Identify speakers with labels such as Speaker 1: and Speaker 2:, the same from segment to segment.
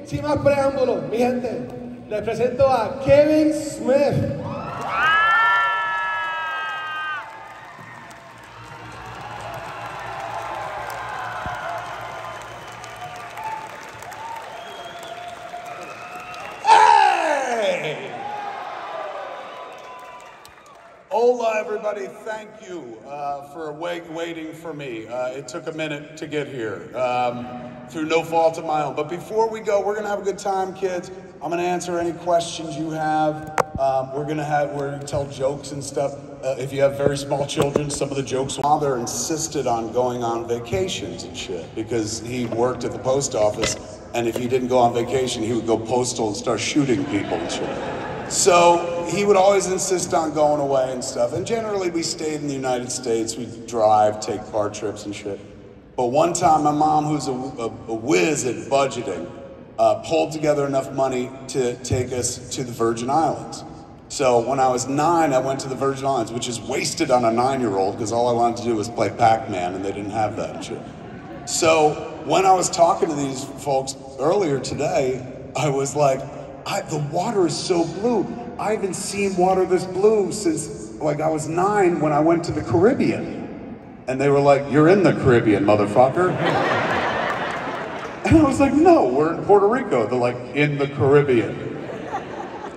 Speaker 1: sin más preámbulos, mi gente, les presento a Kevin Smith.
Speaker 2: Hola, everybody. Thank you for waiting for me. It took a minute to get here through no fault of my own. But before we go, we're going to have a good time, kids. I'm going to answer any questions you have. We're going to tell jokes and stuff. If you have very small children, some of the jokes. Father insisted on going on vacations and shit because he worked at the post office. And if he didn't go on vacation, he would go postal and start shooting people and shit. So he would always insist on going away and stuff. And generally we stayed in the United States. We'd drive, take car trips and shit. But one time my mom, who's a whiz at budgeting, pulled together enough money to take us to the Virgin Islands. So when I was 9, I went to the Virgin Islands, which is wasted on a 9-year-old because all I wanted to do was play Pac-Man and they didn't have that and shit. So when I was talking to these folks earlier today, I was like, the water is so blue. I haven't seen water this blue since like I was 9 when I went to the Caribbean. And they were like, you're in the Caribbean, motherfucker. And I was like, no, we're in Puerto Rico. They're like, in the Caribbean.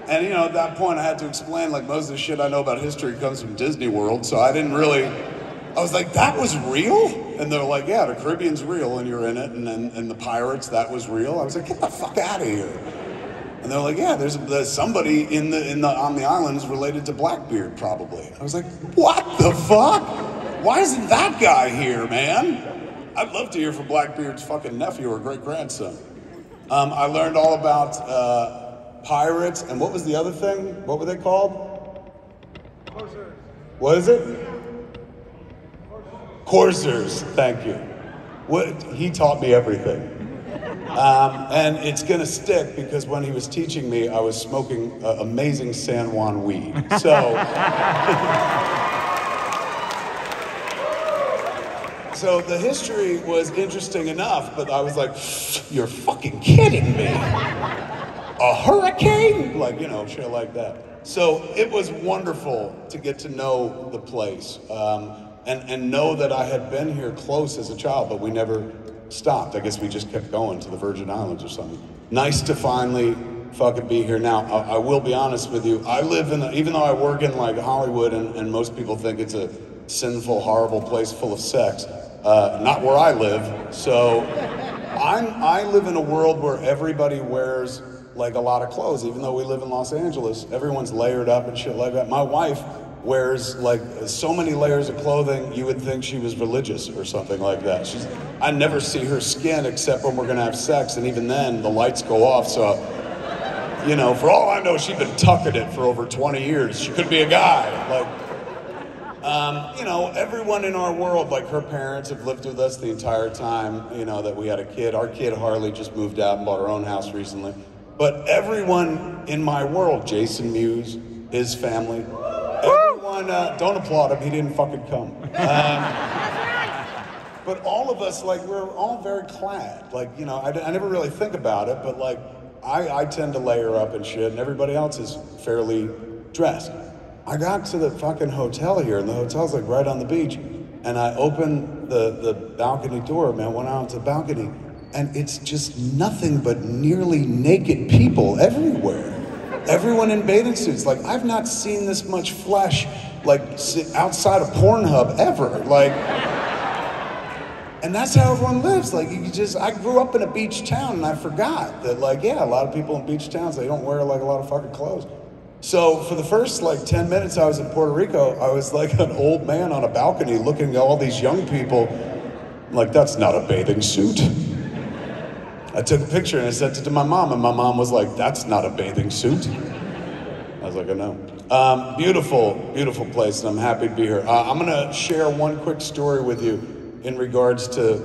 Speaker 2: And you know, at that point I had to explain like most of the shit I know about history comes from Disney World. So I didn't really, I was like, that was real? And they're like, yeah, the Caribbean's real and you're in it. And the pirates, that was real. I was like, get the fuck out of here. And they're like, yeah, there's somebody on the islands related to Blackbeard, probably. I was like, what the fuck? Why isn't that guy here, man? I'd love to hear from Blackbeard's fucking nephew or great-grandson. I learned all about pirates, and what was the other thing? What were they called?
Speaker 1: Corsairs.
Speaker 2: What is it? Corsairs, thank you. He taught me everything. And it's gonna stick because when he was teaching me, I was smoking amazing San Juan weed. So, so the history was interesting enough, but I was like, you're fucking kidding me. A hurricane? Like, you know, shit like that. So it was wonderful to get to know the place and know that I had been here close as a child, but we never stopped. I guess we just kept going to the Virgin Islands or something. Nice to finally fucking be here. Now, I will be honest with you. I live in, even though I work in like Hollywood and most people think it's a sinful, horrible place full of sex, not where I live. So I live in a world where everybody wears like a lot of clothes. Even though we live in Los Angeles, everyone's layered up and shit like that. My wife wears like so many layers of clothing, you would think she was religious or something like that. I never see her skin except when we're gonna have sex, and even then the lights go off, so, you know, for all I know, she's been tucking it for over 20 years. She could be a guy. Like, you know, everyone in our world, like her parents have lived with us the entire time, you know, that we had a kid. Our kid Harley just moved out and bought her own house recently. But everyone in my world, Jason Mewes, his family, everyone, don't applaud him, he didn't fucking come. But all of us, like, we're all very clad. Like, you know, I never really think about it, but like, I tend to layer up and shit, and everybody else is fairly dressed. I got to the fucking hotel here, and the hotel's like right on the beach, and I opened the balcony door, man, went out to the balcony, and it's just nothing but nearly naked people everywhere. Everyone in bathing suits. Like, I've not seen this much flesh, like, outside of Pornhub ever. Like, and that's how everyone lives. Like, I grew up in a beach town, and I forgot that, like, yeah, a lot of people in beach towns, they don't wear, like, a lot of fucking clothes. So for the first, like, 10 minutes I was in Puerto Rico, I was like an old man on a balcony looking at all these young people. Like, that's not a bathing suit. I took a picture and I sent it to my mom, and my mom was like, that's not a bathing suit. I was like, I know. Beautiful, beautiful place, and I'm happy to be here. I'm gonna share one quick story with you in regards to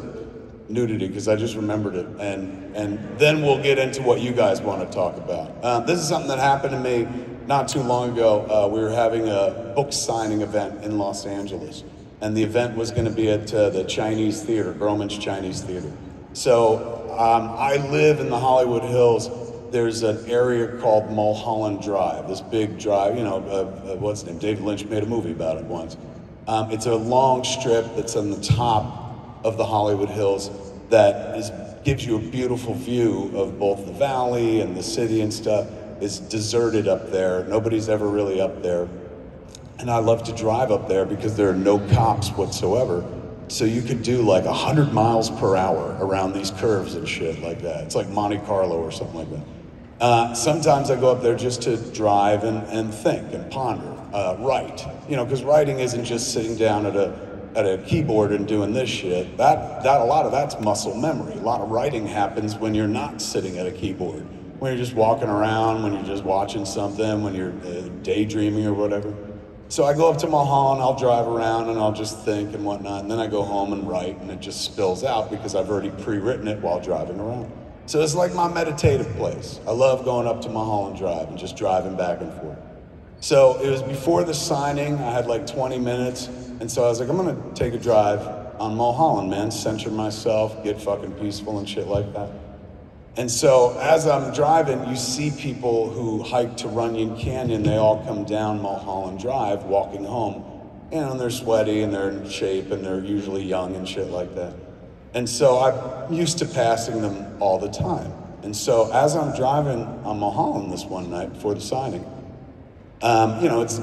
Speaker 2: nudity, because I just remembered it, and then we'll get into what you guys want to talk about. This is something that happened to me not too long ago. We were having a book signing event in Los Angeles, and the event was gonna be at the Chinese Theater, Grauman's Chinese Theater. So I live in the Hollywood Hills. There's an area called Mulholland Drive, this big drive, you know, what's his name? David Lynch made a movie about it once. It's a long strip that's on the top of the Hollywood Hills that gives you a beautiful view of both the valley and the city and stuff. It's deserted up there. Nobody's ever really up there. And I love to drive up there because there are no cops whatsoever. So you could do like 100 miles per hour around these curves and shit like that. It's like Monte Carlo or something like that. Sometimes I go up there just to drive and think and ponder, write. You know, because writing isn't just sitting down at a keyboard and doing this shit. A lot of that's muscle memory. A lot of writing happens when you're not sitting at a keyboard. When you're just walking around, when you're just watching something, when you're daydreaming or whatever. So I go up to Mulholland, I'll drive around and I'll just think and whatnot, and then I go home and write, and it just spills out because I've already pre-written it while driving around. So it's like my meditative place. I love going up to Mulholland Drive and just driving back and forth. So it was before the signing, I had like 20 minutes, and so I was like, I'm gonna take a drive on Mulholland, man, center myself, get fucking peaceful and shit like that. And so as I'm driving, you see people who hike to Runyon Canyon, they all come down Mulholland Drive walking home. You know, and they're sweaty and they're in shape and they're usually young and shit like that. And so I'm used to passing them all the time. And so as I'm driving on Mulholland this one night before the signing, you know, it's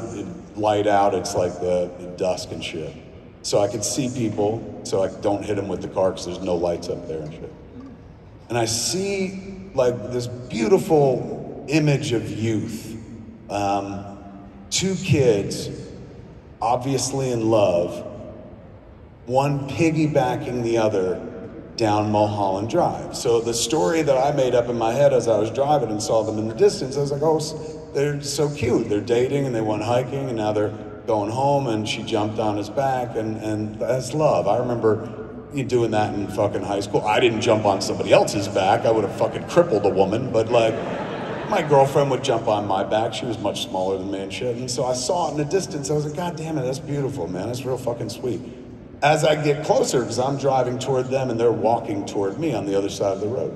Speaker 2: light out, it's like the dusk and shit. So I could see people, so I don't hit them with the car because there's no lights up there and shit. And I see like this beautiful image of youth. Two kids, obviously in love, one piggybacking the other down Mulholland Drive. So the story that I made up in my head as I was driving and saw them in the distance, I was like, oh, they're so cute. They're dating and they went hiking and now they're going home and she jumped on his back and that's love. I remember you doing that in fucking high school. I didn't jump on somebody else's back. I would have fucking crippled a woman, but like, my girlfriend would jump on my back. She was much smaller than me and shit. And so I saw it in the distance. I was like, God damn it, that's beautiful, man. That's real fucking sweet. As I get closer, because I'm driving toward them and they're walking toward me on the other side of the road,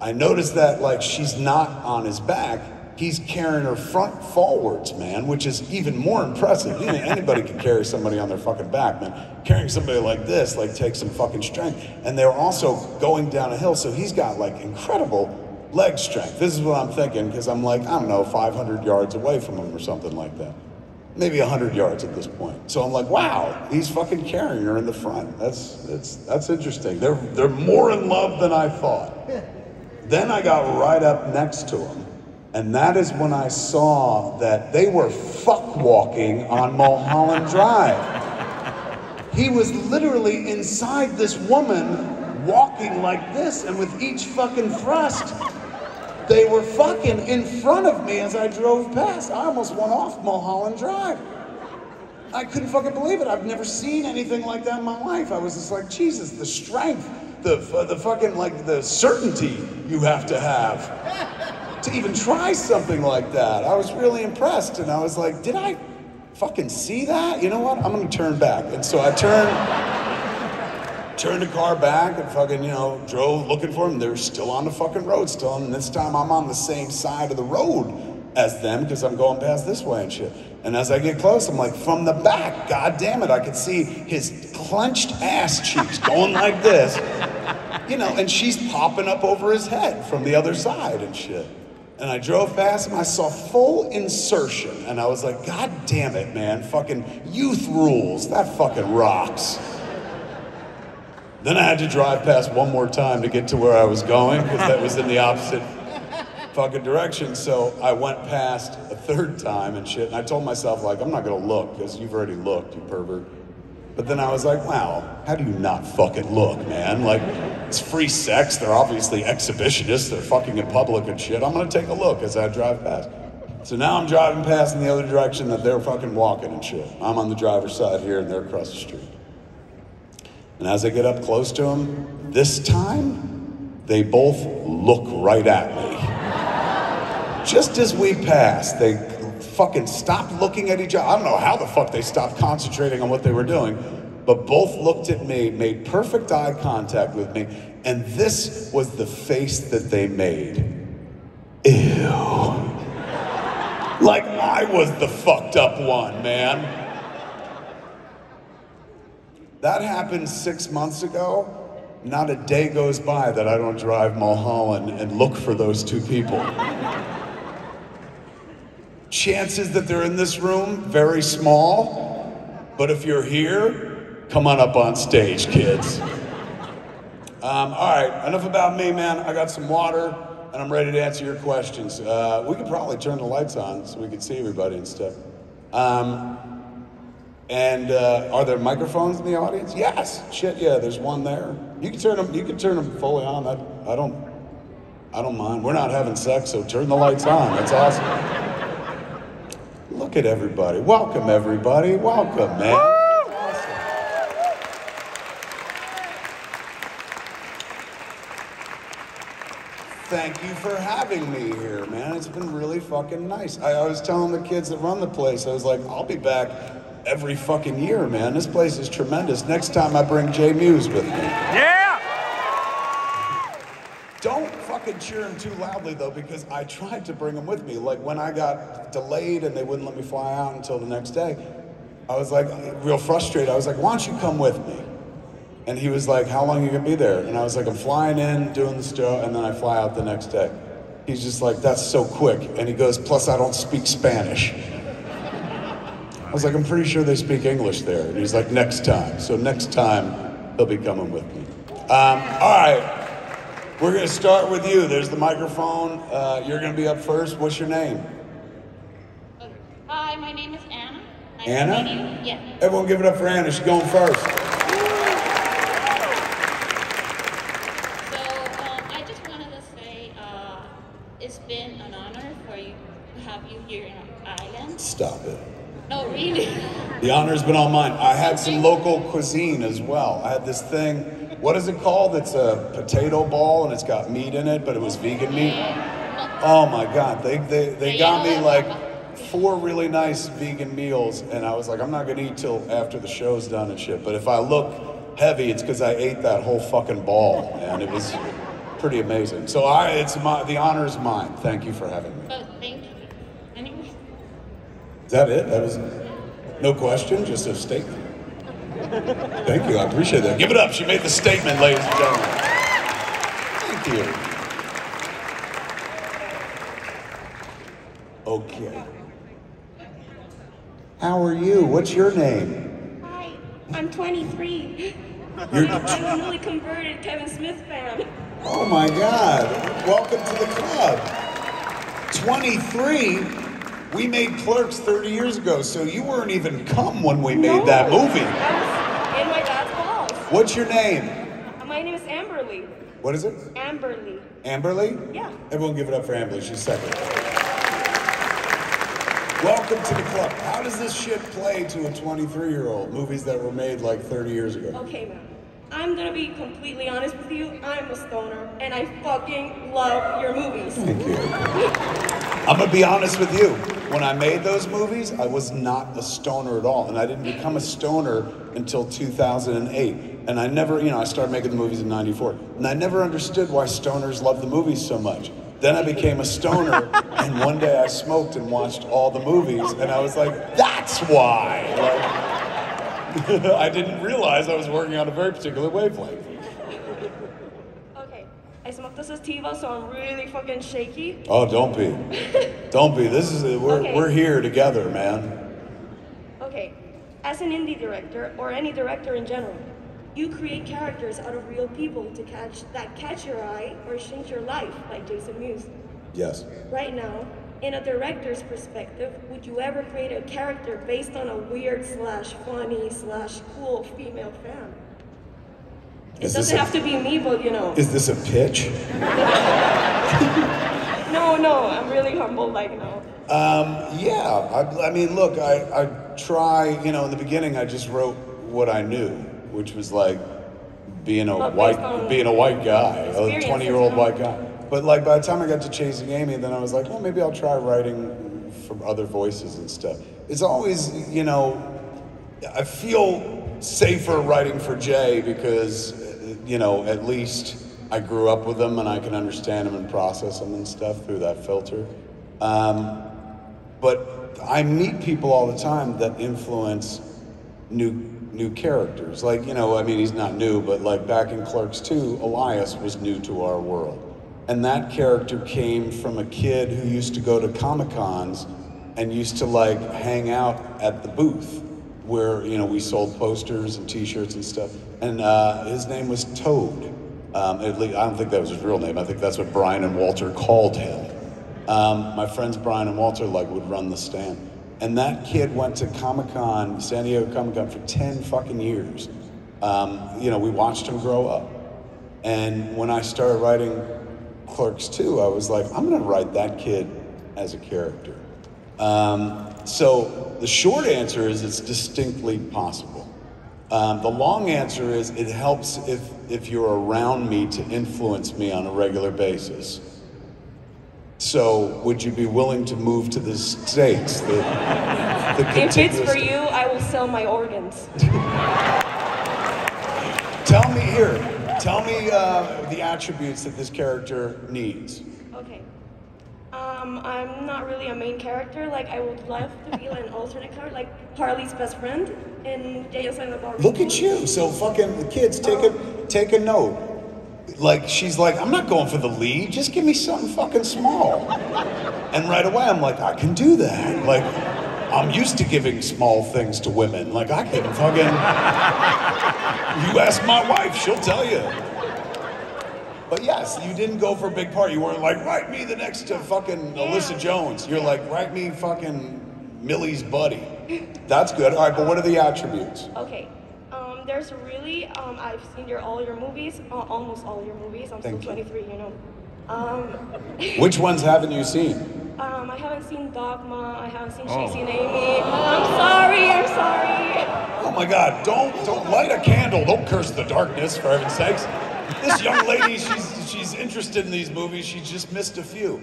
Speaker 2: I noticed that like she's not on his back. He's carrying her front forwards, man, which is even more impressive. You know, anybody can carry somebody on their fucking back, man. Carrying somebody like this, like, takes some fucking strength. And they were also going down a hill, so he's got, like, incredible leg strength. This is what I'm thinking, because I'm like, I don't know, 500 yards away from him or something like that. Maybe 100 yards at this point. So I'm like, wow, he's fucking carrying her in the front. That's interesting. They're more in love than I thought. Then I got right up next to him. And that is when I saw that they were fuck walking on Mulholland Drive. He was literally inside this woman walking like this, and with each fucking thrust, they were fucking in front of me as I drove past. I almost went off Mulholland Drive. I couldn't fucking believe it. I've never seen anything like that in my life. I was just like, Jesus, the strength, the fucking, like, the certainty you have to even try something like that. I was really impressed, and I was like, did I fucking see that? You know what? I'm gonna turn back. And so I turned the car back and fucking, you know, drove looking for them. They're still on the fucking road still, and this time I'm on the same side of the road as them because I'm going past this way and shit. And as I get close, I'm like, from the back, god damn it, I could see his clenched ass cheeks going like this, you know, and she's popping up over his head from the other side and shit. And I drove past him, I saw full insertion, and I was like, God damn it, man, fucking youth rules, that fucking rocks. Then I had to drive past one more time to get to where I was going, because that was in the opposite fucking direction, so I went past a third time and shit, and I told myself, like, I'm not gonna look, because you've already looked, you pervert. But then I was like, wow, how do you not fucking look, man? Like, it's free sex, they're obviously exhibitionists, they're fucking in public and shit. I'm gonna take a look as I drive past. So now I'm driving past in the other direction that they're fucking walking and shit. I'm on the driver's side here and they're across the street. And as I get up close to them, this time, they both look right at me. Just as we passed, they fucking stopped looking at each other. I don't know how the fuck they stopped concentrating on what they were doing, but both looked at me, made perfect eye contact with me, And this was the face that they made. Ew. Like I was the fucked up one, man. That happened 6 months ago. Not a day goes by that I don't drive Mulholland and look for those two people. Chances that they're in this room, very small. But if you're here, come on up on stage, kids. All right, enough about me, man. I got some water, and I'm ready to answer your questions. We could probably turn the lights on so we can see everybody and stuff. Are there microphones in the audience? Yes. Shit, yeah. There's one there. You can turn them. You can turn them fully on. I don't mind. We're not having sex, so turn the lights on. That's awesome. Look at everybody. Welcome, everybody. Welcome, man. Awesome. Thank you for having me here, man. It's been really fucking nice. I was telling the kids that run the place, I was like, I'll be back every fucking year, man. This place is tremendous. Next time I bring Jay Muse with me.
Speaker 3: Yeah!
Speaker 2: Don't fucking cheer him too loudly, though, because I tried to bring him with me. Like, when I got delayed and they wouldn't let me fly out until the next day, I was like, real frustrated. I was like, why don't you come with me? And he was like, how long are you gonna be there? And I was like, I'm flying in, doing the show, and then I fly out the next day. He's just like, that's so quick. And he goes, plus I don't speak Spanish. I was like, I'm pretty sure they speak English there. And he's like, next time. So next time, he'll be coming with me. All right, we're gonna start with you. There's the microphone. You're gonna be up first. What's your name?
Speaker 4: Hi, my name is Anna. Nice
Speaker 2: Anna?
Speaker 4: to meet you. Yeah.
Speaker 2: Everyone give it up for Anna. She's going first.
Speaker 4: So, I just wanted to say, it's been an honor for you to have you here in our island.
Speaker 2: Stop it.
Speaker 4: No, really.
Speaker 2: The honor's been all mine. I had some local cuisine as well. I had this thing, what is it called? It's a potato ball and it's got meat in it, but it was vegan meat. Oh my God, they got me like 4 really nice vegan meals, and I was like, I'm not gonna eat till after the show's done and shit, but if I look heavy, it's because I ate that whole fucking ball, and it was pretty amazing. So the honor's mine. Thank you for having me.
Speaker 4: Oh, thank you. Anyway.
Speaker 2: Is that it? That was no question, just a statement. Thank you, I appreciate that. Give it up, she made the statement, ladies and gentlemen. Thank you. Okay. How are you? What's your name?
Speaker 5: Hi, I'm 23.
Speaker 2: You're
Speaker 5: I'm a newly converted Kevin Smith fan.
Speaker 2: Oh my God, welcome to the club. 23? We made Clerks 30 years ago, so you weren't even come when we made that movie.
Speaker 5: I was in my dad's house.
Speaker 2: What's your name?
Speaker 5: My name is Amberly.
Speaker 2: What is it?
Speaker 5: Amberly.
Speaker 2: Amberly?
Speaker 5: Yeah.
Speaker 2: Everyone give it up for Amberly, she's second. Welcome to the club. How does this shit play to a 23-year-old? Movies that were made like 30 years ago.
Speaker 5: Okay, man. I'm gonna be completely honest with you. I'm a stoner, and I fucking love your movies.
Speaker 2: Thank you. I'm gonna be honest with you. When I made those movies, I was not a stoner at all, and I didn't become a stoner until 2008. And I never, I started making the movies in '94, and I never understood why stoners love the movies so much. Then I became a stoner, and one day I smoked and watched all the movies, and I was like, that's why! Like, I didn't realize I was working on a very particular wavelength.
Speaker 5: Okay, I smoked a sativa, so I'm really fucking shaky.
Speaker 2: Oh, don't be. Don't be. We're here together, man.
Speaker 5: Okay, as an indie director, or any director in general, you create characters out of real people to catch your eye or change your life, like Jason Mewes.
Speaker 2: Yes.
Speaker 5: Right now, in a director's perspective, would you ever create a character based on a weird / funny / cool female fan? It doesn't have to be me, but
Speaker 2: Is this a pitch?
Speaker 5: No, I'm really humble, no.
Speaker 2: Yeah, I mean, look, I try, in the beginning I just wrote what I knew, which was like being a white guy, a 20-year-old white guy. But like by the time I got to Chasing Amy, then I was like, well, maybe I'll try writing from other voices and stuff. It's always, I feel safer writing for Jay because, at least I grew up with them and I can understand them and process them and stuff through that filter. But I meet people all the time that influence new characters. Like, you know, I mean, he's not new, but like back in Clerks 2, Elias was new to our world. And that character came from a kid who used to go to Comic Cons and used to like hang out at the booth where, you know, we sold posters and t-shirts and stuff. And his name was Toad. At least, I don't think that was his real name. I think that's what Brian and Walter called him. My friends Brian and Walter like would run the stand. And that kid went to Comic-Con, San Diego Comic-Con for 10 fucking years. You know, we watched him grow up. And when I started writing Clerks 2, I was like, I'm gonna write that kid as a character. So the short answer is it's distinctly possible. The long answer is it helps if you're around me to influence me on a regular basis. So would you be willing to move to the States?
Speaker 5: If it's for you, I will sell my organs.
Speaker 2: Tell me the attributes that this character needs.
Speaker 5: Okay. I'm not really a main character. Like, I would love to be an alternate character, like Harley's best friend in Jay and Silent Bob.
Speaker 2: Look at you. So fucking the kids, take a note. Like, she's like, I'm not going for the lead, just give me something fucking small. And right away I'm like, I can do that. Like, I'm used to giving small things to women. Like, I can fucking, you ask my wife, she'll tell you. But yes, you didn't go for a big part. You weren't like, write me the next to fucking Alyssa Jones. You're like, write me fucking Millie's buddy. That's good. All right, but what are the attributes?
Speaker 5: Okay. There's really, I've seen all your movies, almost all your movies. I'm still 23, you know.
Speaker 2: Which ones haven't you seen?
Speaker 5: I haven't seen Dogma. I haven't seen Chasing Amy. I'm sorry.
Speaker 2: Oh my God! Don't light a candle. Don't curse the darkness, for heaven's sakes. This young lady, she's interested in these movies. She just missed a few.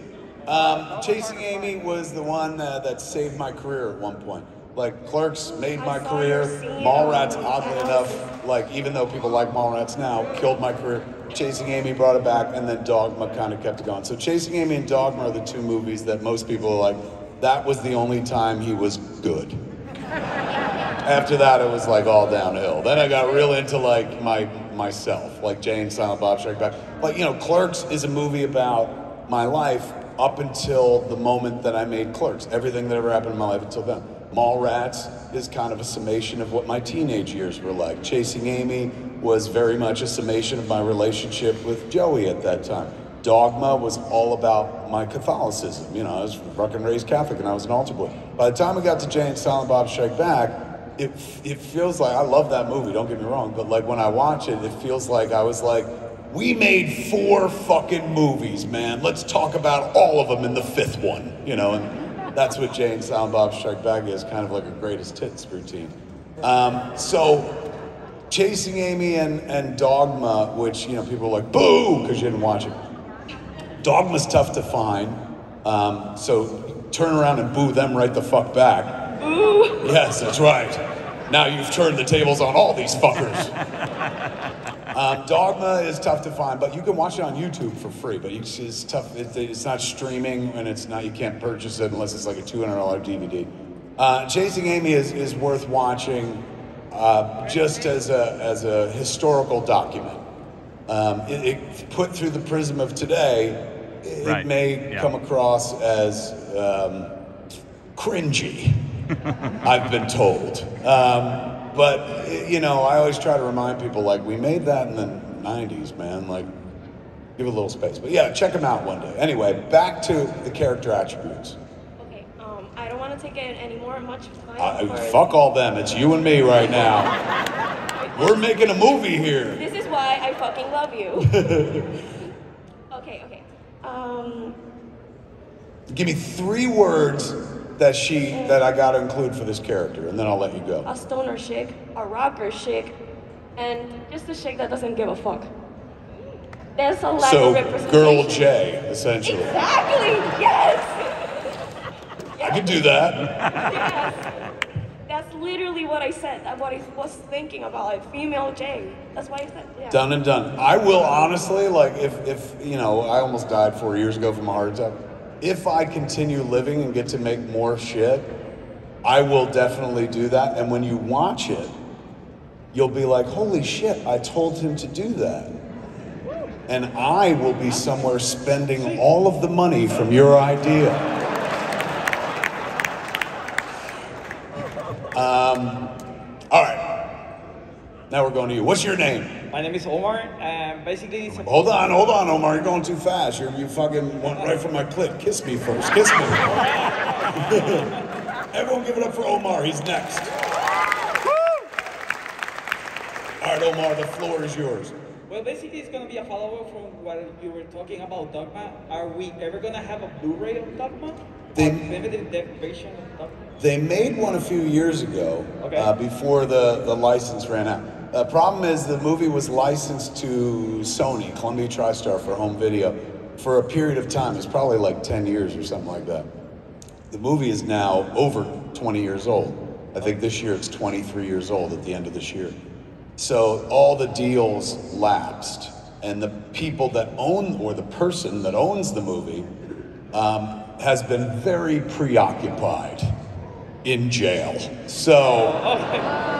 Speaker 2: Chasing Amy was the one that saved my career at one point. Like, Clerks made my career. Mallrats, oddly enough, like, even though people like Mallrats now, killed my career. Chasing Amy brought it back, and then Dogma kind of kept it going. So Chasing Amy and Dogma are the two movies that most people are like, that was the only time he was good. After that, it was like all downhill. Then I got real into like myself, like Jay and Silent Bob Strike Back. Like, you know, Clerks is a movie about my life up until the moment that I made Clerks. Everything that ever happened in my life until then. Mallrats is kind of a summation of what my teenage years were like. Chasing Amy was very much a summation of my relationship with Joey at that time. Dogma was all about my Catholicism. You know, I was fucking raised Catholic and I was an altar boy. By the time we got to Jay and Silent Bob Strike Back, it feels like, I love that movie, don't get me wrong, but like when I watch it, it feels like I was like, we made 4 fucking movies, man. Let's talk about all of them in the 5th one, you know, and that's what Jay and Silent Bob Strike Back is, kind of like a greatest hits routine. So Chasing Amy and Dogma, which, you know, people are like, boo, because you didn't watch it. Dogma's tough to find, so turn around and boo them right the fuck back.
Speaker 5: Boo!
Speaker 2: Yes, that's right. Now you've turned the tables on all these fuckers. Dogma is tough to find, but you can watch it on YouTube for free, but it's tough. It's not streaming, and it's not, you can't purchase it unless it's like a $200 DVD. Chasing Amy is worth watching just as a historical document. It put through the prism of today, it may come across as cringy, I've been told. But, you know, I always try to remind people, like, we made that in the 90s, man. Like, give it a little space. But yeah, check them out one day. Anyway, back to the character attributes.
Speaker 5: Okay, I don't want to take any more much time.
Speaker 2: Fuck all them. It's you and me right now. We're making a movie here.
Speaker 5: This is why I fucking love you. Okay.
Speaker 2: Give me 3 words that I gotta include for this character, and then I'll let you go.
Speaker 5: A stoner chick, a rocker chick, and just a chick that doesn't give a fuck. There's a lack of representation.
Speaker 2: Girl J, essentially.
Speaker 5: Exactly, yes!
Speaker 2: I can do that.
Speaker 5: Yes. That's literally what I said. That's what I was thinking about, like female J. That's why I said, yeah.
Speaker 2: Done and done. I will honestly, like, if you know, I almost died 4 years ago from a heart attack. If I continue living and get to make more shit, I will definitely do that. And when you watch it, you'll be like, holy shit, I told him to do that. And I will be somewhere spending all of the money from your idea. All right. Now we're going to you. What's your name?
Speaker 3: My name is Omar, and basically it's a...
Speaker 2: Hold on, Omar. You're going too fast. You fucking went right for my clit. Kiss me first. Kiss me. Everyone give it up for Omar. He's next. All right, Omar, the floor is yours.
Speaker 3: Well, basically it's going to be a follow-up from what you were talking about Dogma. Are we ever going to have a Blu-ray of Dogma?
Speaker 2: They-
Speaker 3: limited version of Dogma?
Speaker 2: They made one a few years ago,
Speaker 3: Okay.
Speaker 2: before the license ran out. The problem is the movie was licensed to Sony, Columbia TriStar, for home video for a period of time. It's probably like 10 years or something like that. The movie is now over 20 years old. I think this year it's 23 years old at the end of this year. So all the deals lapsed, and the people that own, or the person that owns the movie, has been very preoccupied in jail. So,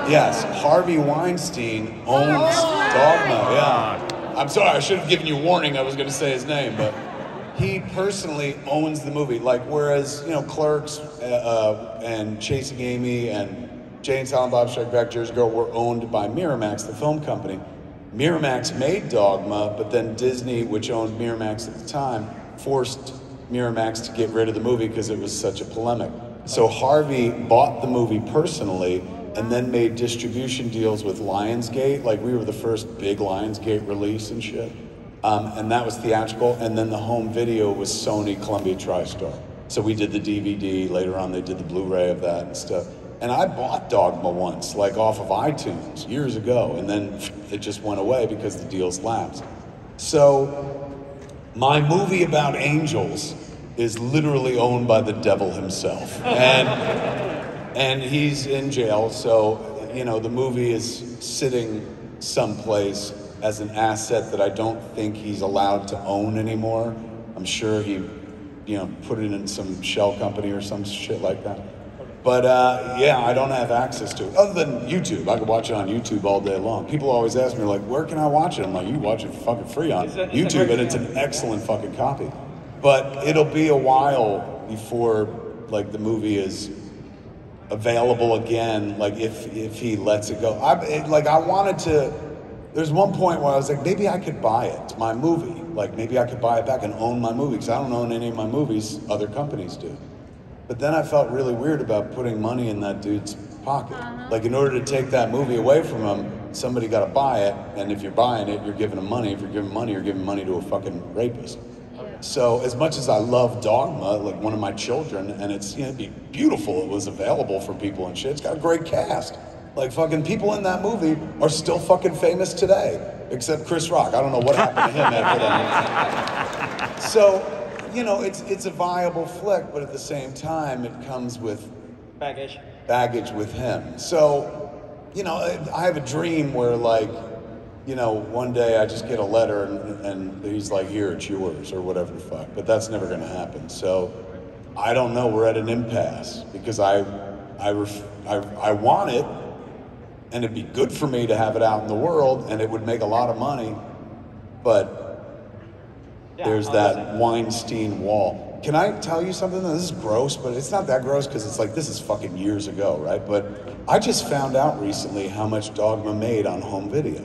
Speaker 2: yes, Harvey Weinstein owns Dogma, yeah. I'm sorry, I should have given you a warning. I was going to say his name, but he personally owns the movie. Like, whereas, you know, Clerks and Chasing Amy and Jay and Silent Bob Strike Back, Jersey Girl were owned by Miramax, the film company. Miramax made Dogma, but then Disney, which owned Miramax at the time, forced Miramax to get rid of the movie because it was such a polemic. So Harvey bought the movie personally and then made distribution deals with Lionsgate. Like, we were the first big Lionsgate release and shit. And that was theatrical. And then the home video was Sony Columbia TriStar. So we did the DVD. Later on, they did the Blu-ray of that and stuff. And I bought Dogma once, like off of iTunes years ago. And then it just went away because the deals lapsed. So my movie about angels is literally owned by the devil himself. And he's in jail, so, you know, the movie is sitting someplace as an asset that I don't think he's allowed to own anymore. I'm sure he, you know, put it in some shell company or some shit like that. But yeah, I don't have access to it, other than YouTube. I can watch it on YouTube all day long. People always ask me, like, where can I watch it? I'm like, you watch it for fucking free on YouTube, and it's an excellent fucking copy. But it'll be a while before, like, the movie is available again, like, if he lets it go. I wanted to, there's one point where I was like, maybe I could buy it. It's my movie. Like, maybe I could buy it back and own my movie, because I don't own any of my movies, other companies do. But then I felt really weird about putting money in that dude's pocket. Like, in order to take that movie away from him, somebody got to buy it, and if you're buying it, you're giving him money. If you're giving money, you're giving money to a fucking rapist. So as much as I love Dogma, like one of my children, and it's, you know, it'd be beautiful, it was available for people and shit. It's got a great cast. Like, fucking people in that movie are still fucking famous today, except Chris Rock. I don't know what happened to him after that. So, you know, it's a viable flick, but at the same time, it comes with baggage with him. So, you know, I have a dream where, like, you know, one day I just get a letter and he's like, here, it's yours, or whatever the fuck. But that's never gonna happen. So I don't know, we're at an impasse, because I want it, and it'd be good for me to have it out in the world, and it would make a lot of money, but there's that Weinstein wall. Can I tell you something? This is gross, but it's not that gross, because it's like, this is fucking years ago, right? But I just found out recently how much Dogma made on home video.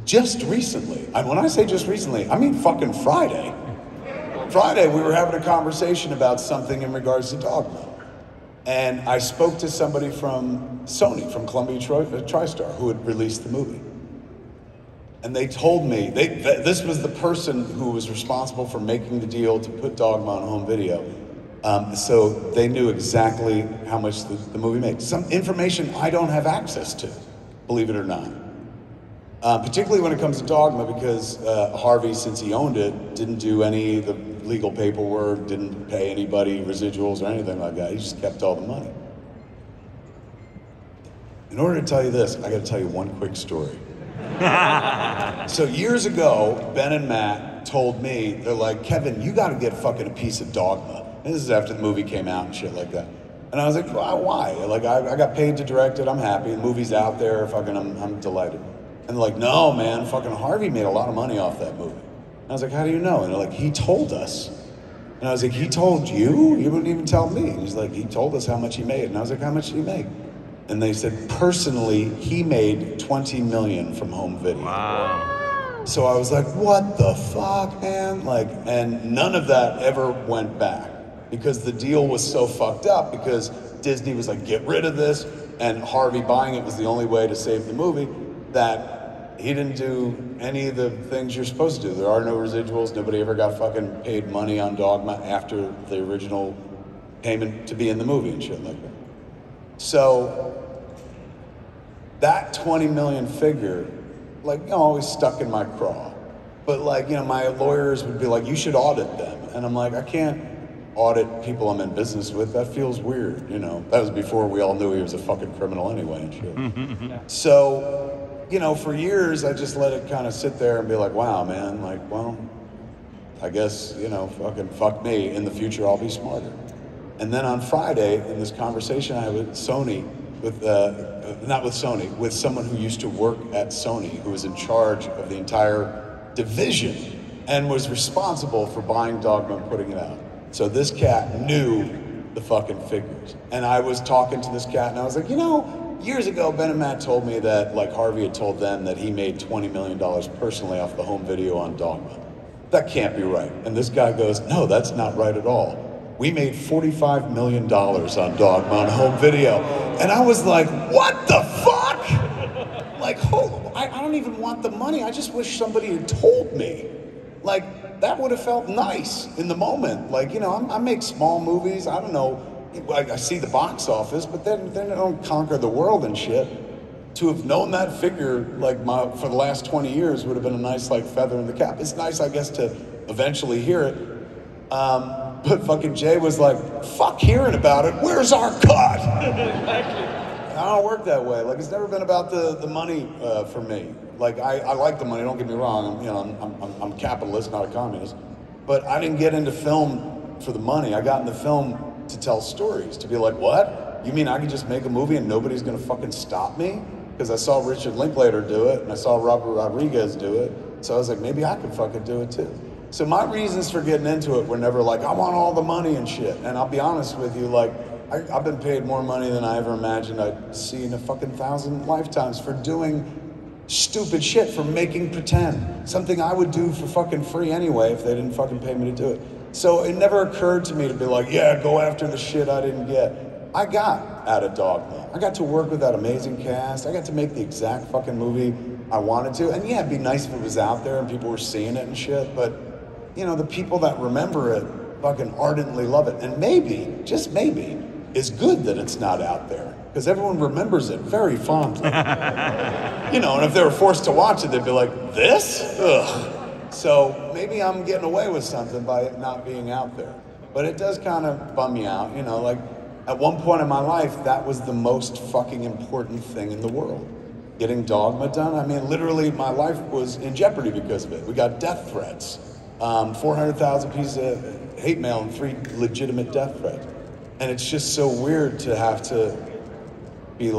Speaker 2: Just recently. And when I say just recently, I mean fucking Friday. Friday, we were having a conversation about something in regards to Dogma. And I spoke to somebody from Sony, from Columbia TriStar, who had released the movie. And they told me, this was the person who was responsible for making the deal to put Dogma on home video. So they knew exactly how much the movie made. Some information I don't have access to, believe it or not. Particularly when it comes to Dogma, because Harvey, since he owned it, didn't do any of the legal paperwork, didn't pay anybody residuals or anything like that. He just kept all the money. In order to tell you this, I got to tell you one quick story. So years ago, Ben and Matt told me, they're like, Kevin, you got to get fucking a piece of Dogma. And this is after the movie came out and shit like that. And I was like, why? Like, I got paid to direct it. I'm happy. The movie's out there. Fucking, I'm delighted. And they're like, no, man, fucking Harvey made a lot of money off that movie. And I was like, how do you know? And they're like, he told us. And I was like, he told you? You wouldn't even tell me. And he's like, he told us how much he made. And I was like, how much did he make? And they said, personally, he made $20 million from home video.
Speaker 6: Wow.
Speaker 2: So I was like, what the fuck, man? Like, and none of that ever went back because the deal was so fucked up because Disney was like, get rid of this. And Harvey buying it was the only way to save the movie, that he didn't do any of the things you're supposed to do. There are no residuals. Nobody ever got fucking paid money on Dogma after the original payment to be in the movie and shit like that. So that 20 million figure, like, you know, always stuck in my craw. But like, you know, my lawyers would be like, you should audit them. And I'm like, I can't audit people I'm in business with. That feels weird, you know. That was before we all knew he was a fucking criminal anyway and shit. So, you know, for years, I just let it kind of sit there and be like, wow, man, like, well, I guess, you know, fucking fuck me. In the future, I'll be smarter. And then on Friday, in this conversation I had with Sony, not with Sony, with someone who used to work at Sony, who was in charge of the entire division and was responsible for buying Dogma and putting it out. So this cat knew the fucking figures. And I was talking to this cat and I was like, you know, years ago, Ben and Matt told me that, like, Harvey had told them that he made $20 million personally off the home video on Dogma. That can't be right. And this guy goes, no, that's not right at all. We made $45 million on Dogma on home video. And I was like, what the fuck? Like, I don't even want the money. I just wish somebody had told me. Like, that would have felt nice in the moment. Like, you know, I make small movies. I don't know. I see the box office, but then they don't conquer the world and shit. To have known that figure, like, for the last 20 years would have been a nice, like, feather in the cap. It's nice, I guess, to eventually hear it. But fucking Jay was like, fuck hearing about it, where's our cut?
Speaker 3: Exactly.
Speaker 2: I don't work that way. Like, it's never been about the money for me. Like, I like the money, don't get me wrong. I'm capitalist, not a communist. But I didn't get into film for the money. I got into film to tell stories, to be like, what? You mean I could just make a movie and nobody's gonna fucking stop me? Because I saw Richard Linklater do it, and I saw Robert Rodriguez do it. So I was like, maybe I could fucking do it too. So my reasons for getting into it were never like, I want all the money and shit. And I'll be honest with you, like, I've been paid more money than I ever imagined I'd see in a fucking 1,000 lifetimes for doing stupid shit, for making pretend. Something I would do for fucking free anyway if they didn't fucking pay me to do it. So it never occurred to me to be like, yeah, go after the shit I didn't get. I got out of Dogma. I got to work with that amazing cast. I got to make the exact fucking movie I wanted to. And yeah, it'd be nice if it was out there and people were seeing it and shit, but you know, the people that remember it fucking ardently love it. And maybe, just maybe, it's good that it's not out there, because everyone remembers it very fondly. You know, and if they were forced to watch it, they'd be like, this? Ugh. So maybe I'm getting away with something by it not being out there. But it does kind of bum me out, you know, like, at one point in my life, that was the most fucking important thing in the world. Getting Dogma done. I mean, literally, my life was in jeopardy because of it. We got death threats. 400,000 pieces of hate mail and 3 legitimate death threats. And it's just so weird to have to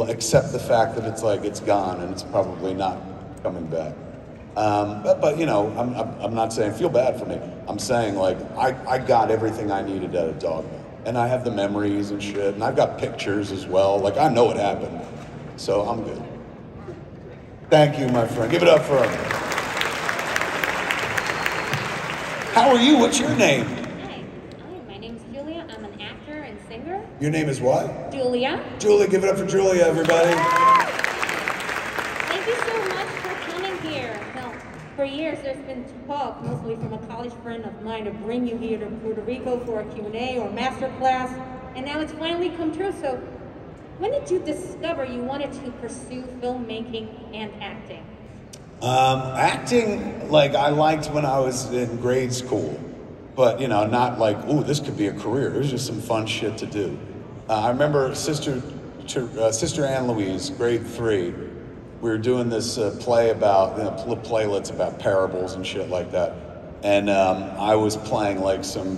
Speaker 2: accept the fact that it's like, it's gone and it's probably not coming back. But you know, I'm not saying feel bad for me. I'm saying, like, I got everything I needed out of Dogma. And I have the memories and shit, and I've got pictures as well. Like, I know what happened. So I'm good. Thank you, my friend. Give it up for him. How are you? What's your name?
Speaker 7: Hi, my name's Julia. I'm an actor and singer.
Speaker 2: Your name is what?
Speaker 7: Julia.
Speaker 2: Julia, give it up for Julia, everybody.
Speaker 7: Thank you so much for coming here. Now, for years, there's been talk, mostly from a college friend of mine, to bring you here to Puerto Rico for a Q&A or master class, and now it's finally come true. So, when did you discover you wanted to pursue filmmaking and acting?
Speaker 2: Acting, like, I liked when I was in grade school, but, you know, not like, ooh, this could be a career. It was just some fun shit to do. I remember Sister Sister Anne Louise, grade 3. We were doing this play about, playlets about parables and shit like that. And I was playing like some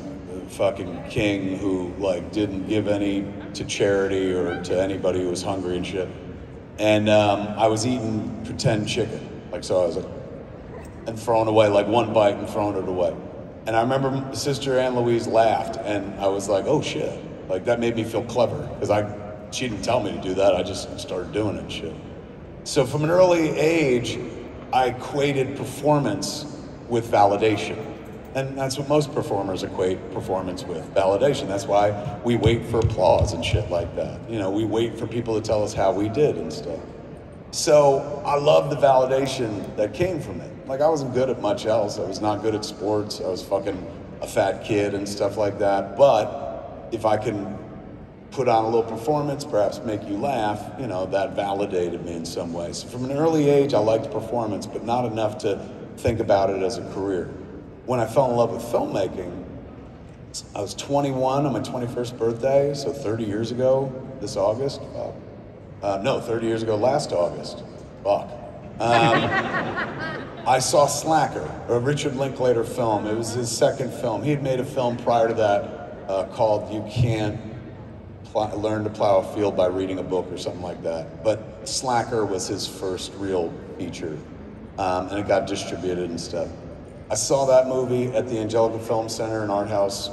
Speaker 2: fucking king who like didn't give any to charity or to anybody who was hungry and shit. And I was eating pretend chicken. Like, so I was like, and throwing away like one bite and throwing it away. And I remember Sister Anne Louise laughed and I was like, oh shit. Like that made me feel clever because she didn't tell me to do that. I just started doing it and shit. So from an early age, I equated performance with validation. And that's what most performers equate performance with, validation. That's why we wait for applause and shit like that. You know, we wait for people to tell us how we did and stuff. So I love the validation that came from it. Like I wasn't good at much else. I was not good at sports. I was fucking a fat kid and stuff like that. But if I can put on a little performance, perhaps make you laugh, you know, that validated me in some way. So from an early age, I liked performance, but not enough to think about it as a career. When I fell in love with filmmaking, I was 21 on my 21st birthday, so 30 years ago this August. 30 years ago last August. Fuck. I saw Slacker, a Richard Linklater film. It was his second film. He had made a film prior to that called You Can't Learn to Plow a Field by Reading a Book or something like that. But Slacker was his first real feature, and it got distributed and stuff. I saw that movie at the Angelica Film Center, an art house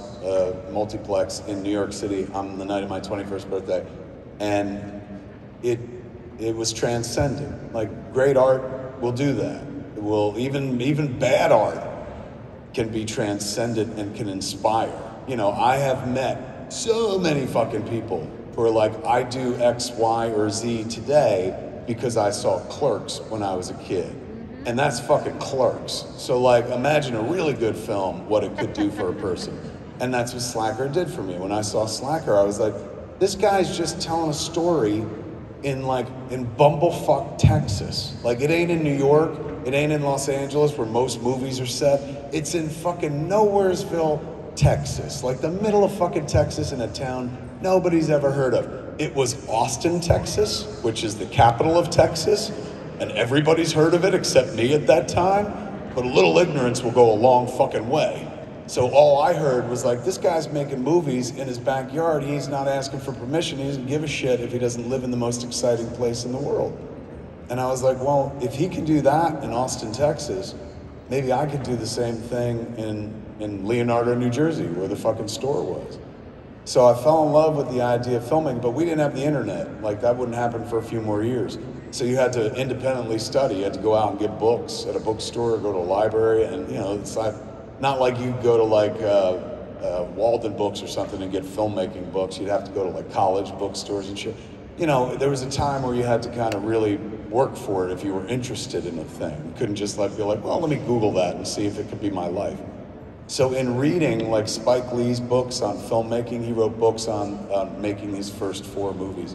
Speaker 2: multiplex in New York City on the night of my 21st birthday, and it was transcendent. Like great art will do that. It will even bad art can be transcendent and can inspire. You know, I have met so many fucking people who are like, I do X, Y, or Z today because I saw Clerks when I was a kid. And that's fucking Clerks. So like, imagine a really good film, what it could do for a person. And that's what Slacker did for me. When I saw Slacker, I was like, this guy's just telling a story in bumblefuck Texas. Like it ain't in New York, it ain't in Los Angeles where most movies are set. It's in fucking Nowheresville, Texas. Like the middle of fucking Texas in a town nobody's ever heard of. It was Austin, Texas, which is the capital of Texas. And everybody's heard of it except me at that time, but a little ignorance will go a long fucking way. So all I heard was like, this guy's making movies in his backyard. He's not asking for permission. He doesn't give a shit if he doesn't live in the most exciting place in the world. And I was like, well, if he can do that in Austin, Texas, maybe I could do the same thing in Leonardo, New Jersey, where the fucking store was. So I fell in love with the idea of filming, but we didn't have the internet. Like that wouldn't happen for a few more years. So you had to independently study. You had to go out and get books at a bookstore, or go to a library, and you know, it's not like you go to like Walden Books or something and get filmmaking books. You'd have to go to like college bookstores and shit. You know, there was a time where you had to kind of really work for it if you were interested in a thing. You couldn't just like be like, well, let me Google that and see if it could be my life. So in reading like Spike Lee's books on filmmaking, he wrote books on making his first 4 movies.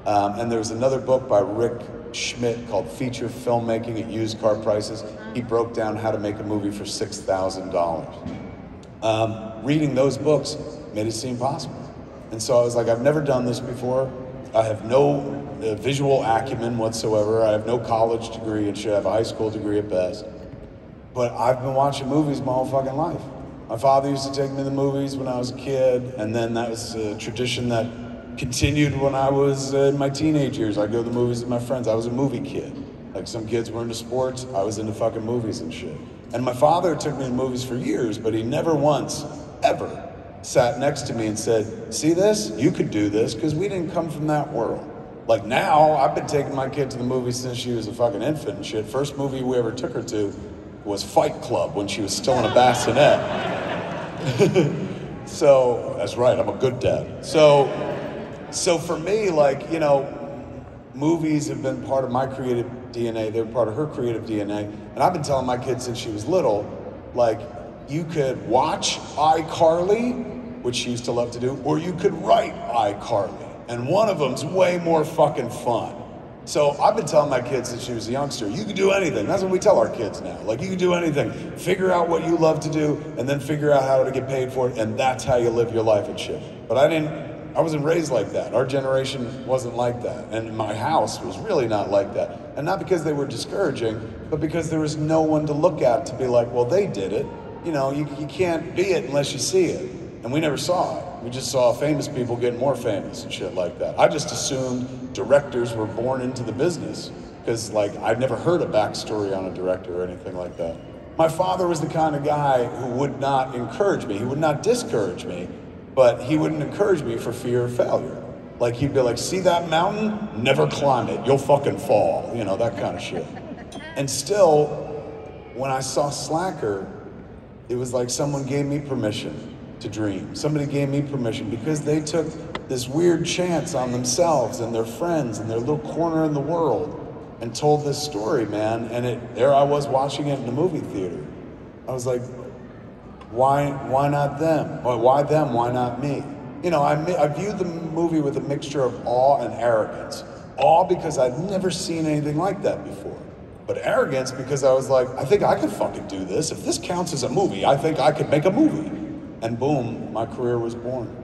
Speaker 2: And there was another book by Rick Schmidt called Feature Filmmaking at Used Car Prices. He broke down how to make a movie for $6,000. Reading those books made it seem possible. And so I was like, I've never done this before. I have no visual acumen whatsoever. I have no college degree and shit. I have a high school degree at best. But I've been watching movies my whole fucking life. My father used to take me to the movies when I was a kid, and then that was a tradition that continued when I was in my teenage years. I'd go to the movies with my friends. I was a movie kid. Like some kids were into sports, I was into fucking movies and shit. And my father took me to movies for years, but he never once, ever, sat next to me and said, see this? You could do this, because we didn't come from that world. Like now, I've been taking my kid to the movies since she was a fucking infant and shit. First movie we ever took her to was Fight Club when she was still in a bassinet. So, that's right, I'm a good dad. So for me, like, you know, movies have been part of my creative DNA. They're part of her creative DNA. And I've been telling my kids since she was little, like, you could watch iCarly, which she used to love to do, or you could write iCarly. And one of them's way more fucking fun. So I've been telling my kids since she was a youngster, you can do anything. That's what we tell our kids now. Like, you can do anything. Figure out what you love to do, and then figure out how to get paid for it, and that's how you live your life and shit. But I didn't I wasn't raised like that. Our generation wasn't like that. And my house was really not like that. And not because they were discouraging, but because there was no one to look at to be like, well, they did it. You know, you can't be it unless you see it. And we never saw it. We just saw famous people getting more famous and shit like that. I just assumed directors were born into the business because, like, I'd never heard a backstory on a director or anything like that. My father was the kind of guy who would not encourage me. He would not discourage me, but he wouldn't encourage me for fear of failure. Like, he'd be like, see that mountain? Never climb it. You'll fucking fall. You know, that kind of shit. And still, when I saw Slacker, it was like someone gave me permission to dream. Somebody gave me permission because they took this weird chance on themselves and their friends and their little corner in the world and told this story, man. And there I was watching it in the movie theater. I was like, why not them? Why them? Why not me? You know, I viewed the movie with a mixture of awe and arrogance. Awe because I'd never seen anything like that before. But arrogance because I was like, I think I could fucking do this. If this counts as a movie, I think I could make a movie. And boom, my career was born.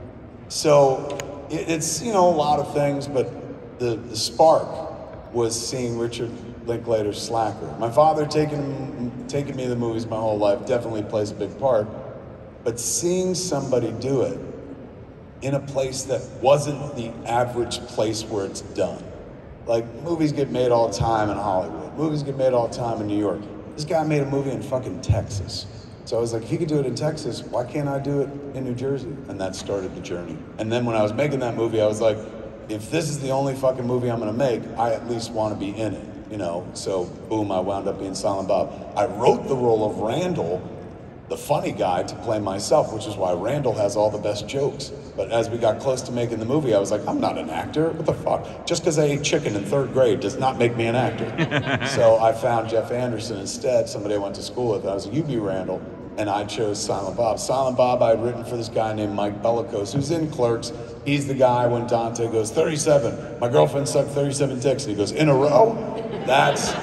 Speaker 2: So it's, you know, a lot of things, but the spark was seeing Richard Linklater's Slacker. My father taking me to the movies my whole life definitely plays a big part, but seeing somebody do it in a place that wasn't the average place where it's done. Like, movies get made all the time in Hollywood. Movies get made all the time in New York. This guy made a movie in fucking Texas. So I was like, if he could do it in Texas, why can't I do it in New Jersey? And that started the journey. And then when I was making that movie, I was like, if this is the only fucking movie I'm gonna make, I at least wanna be in it, you know? So boom, I wound up being Silent Bob. I wrote the role of Randall, the funny guy, to play myself, which is why Randall has all the best jokes. But as we got close to making the movie, I was like, I'm not an actor, what the fuck? Just because I ate chicken in 3rd grade does not make me an actor. So I found Jeff Anderson instead, somebody I went to school with. I was like, you be Randall. And I chose Silent Bob. Silent Bob I had written for this guy named Mike Bellicose, who's in Clerks. He's the guy when Dante goes, 37, my girlfriend sucked 37 dicks, and he goes, in a row? That's,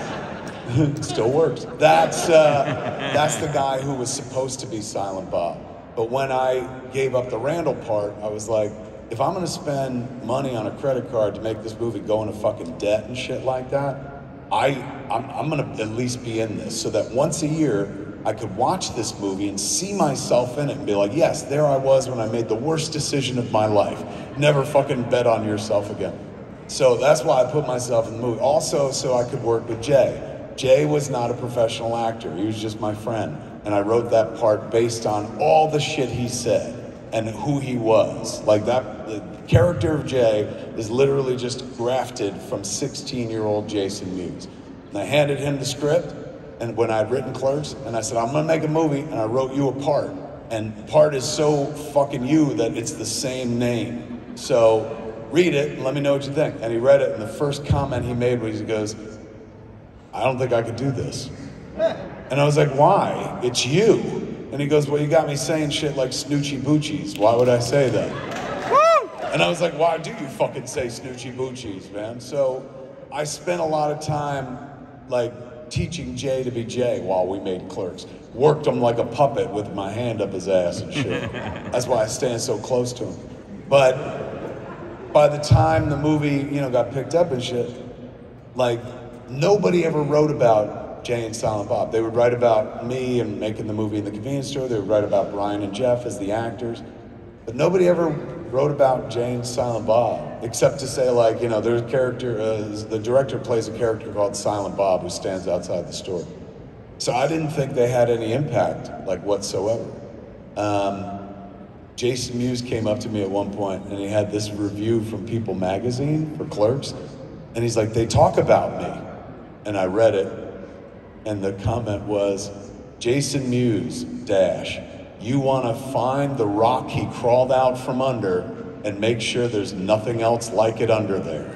Speaker 2: still works. That's the guy who was supposed to be Silent Bob. But when I gave up the Randall part, I was like, if I'm gonna spend money on a credit card to make this movie go into fucking debt and shit like that, I'm gonna at least be in this so that once a year, I could watch this movie and see myself in it and be like, yes, there I was when I made the worst decision of my life. Never fucking bet on yourself again. So that's why I put myself in the movie. Also, so I could work with Jay. Jay was not a professional actor. He was just my friend. And I wrote that part based on all the shit he said and who he was. Like that, the character of Jay is literally just grafted from 16-year-old Jason Mewes. And I handed him the script, and when I'd written Clerks, and I said, I'm gonna make a movie, and I wrote you a part. And part is so fucking you that it's the same name. So read it and let me know what you think. And he read it, and the first comment he made was, he goes, I don't think I could do this. And I was like, why? It's you. And he goes, well, you got me saying shit like snoochie boochies. Why would I say that? Woo! And I was like, why do you fucking say snoochie boochies, man? So I spent a lot of time, like, teaching Jay to be Jay while we made Clerks. Worked him like a puppet with my hand up his ass and shit. That's why I stand so close to him. But by the time the movie, you know, got picked up and shit, like, nobody ever wrote about Jay and Silent Bob. They would write about me and making the movie in the convenience store. They would write about Brian and Jeff as the actors. But nobody ever wrote about Jay and Silent Bob, except to say, like, you know, there's a character, the director plays a character called Silent Bob who stands outside the store. So I didn't think they had any impact, like, whatsoever. Jason Mewes came up to me at one point and he had this review from People magazine for Clerks. And he's like, they talk about me. And I read it, and the comment was, Jason Mewes, dash, you want to find the rock he crawled out from under and make sure there's nothing else like it under there.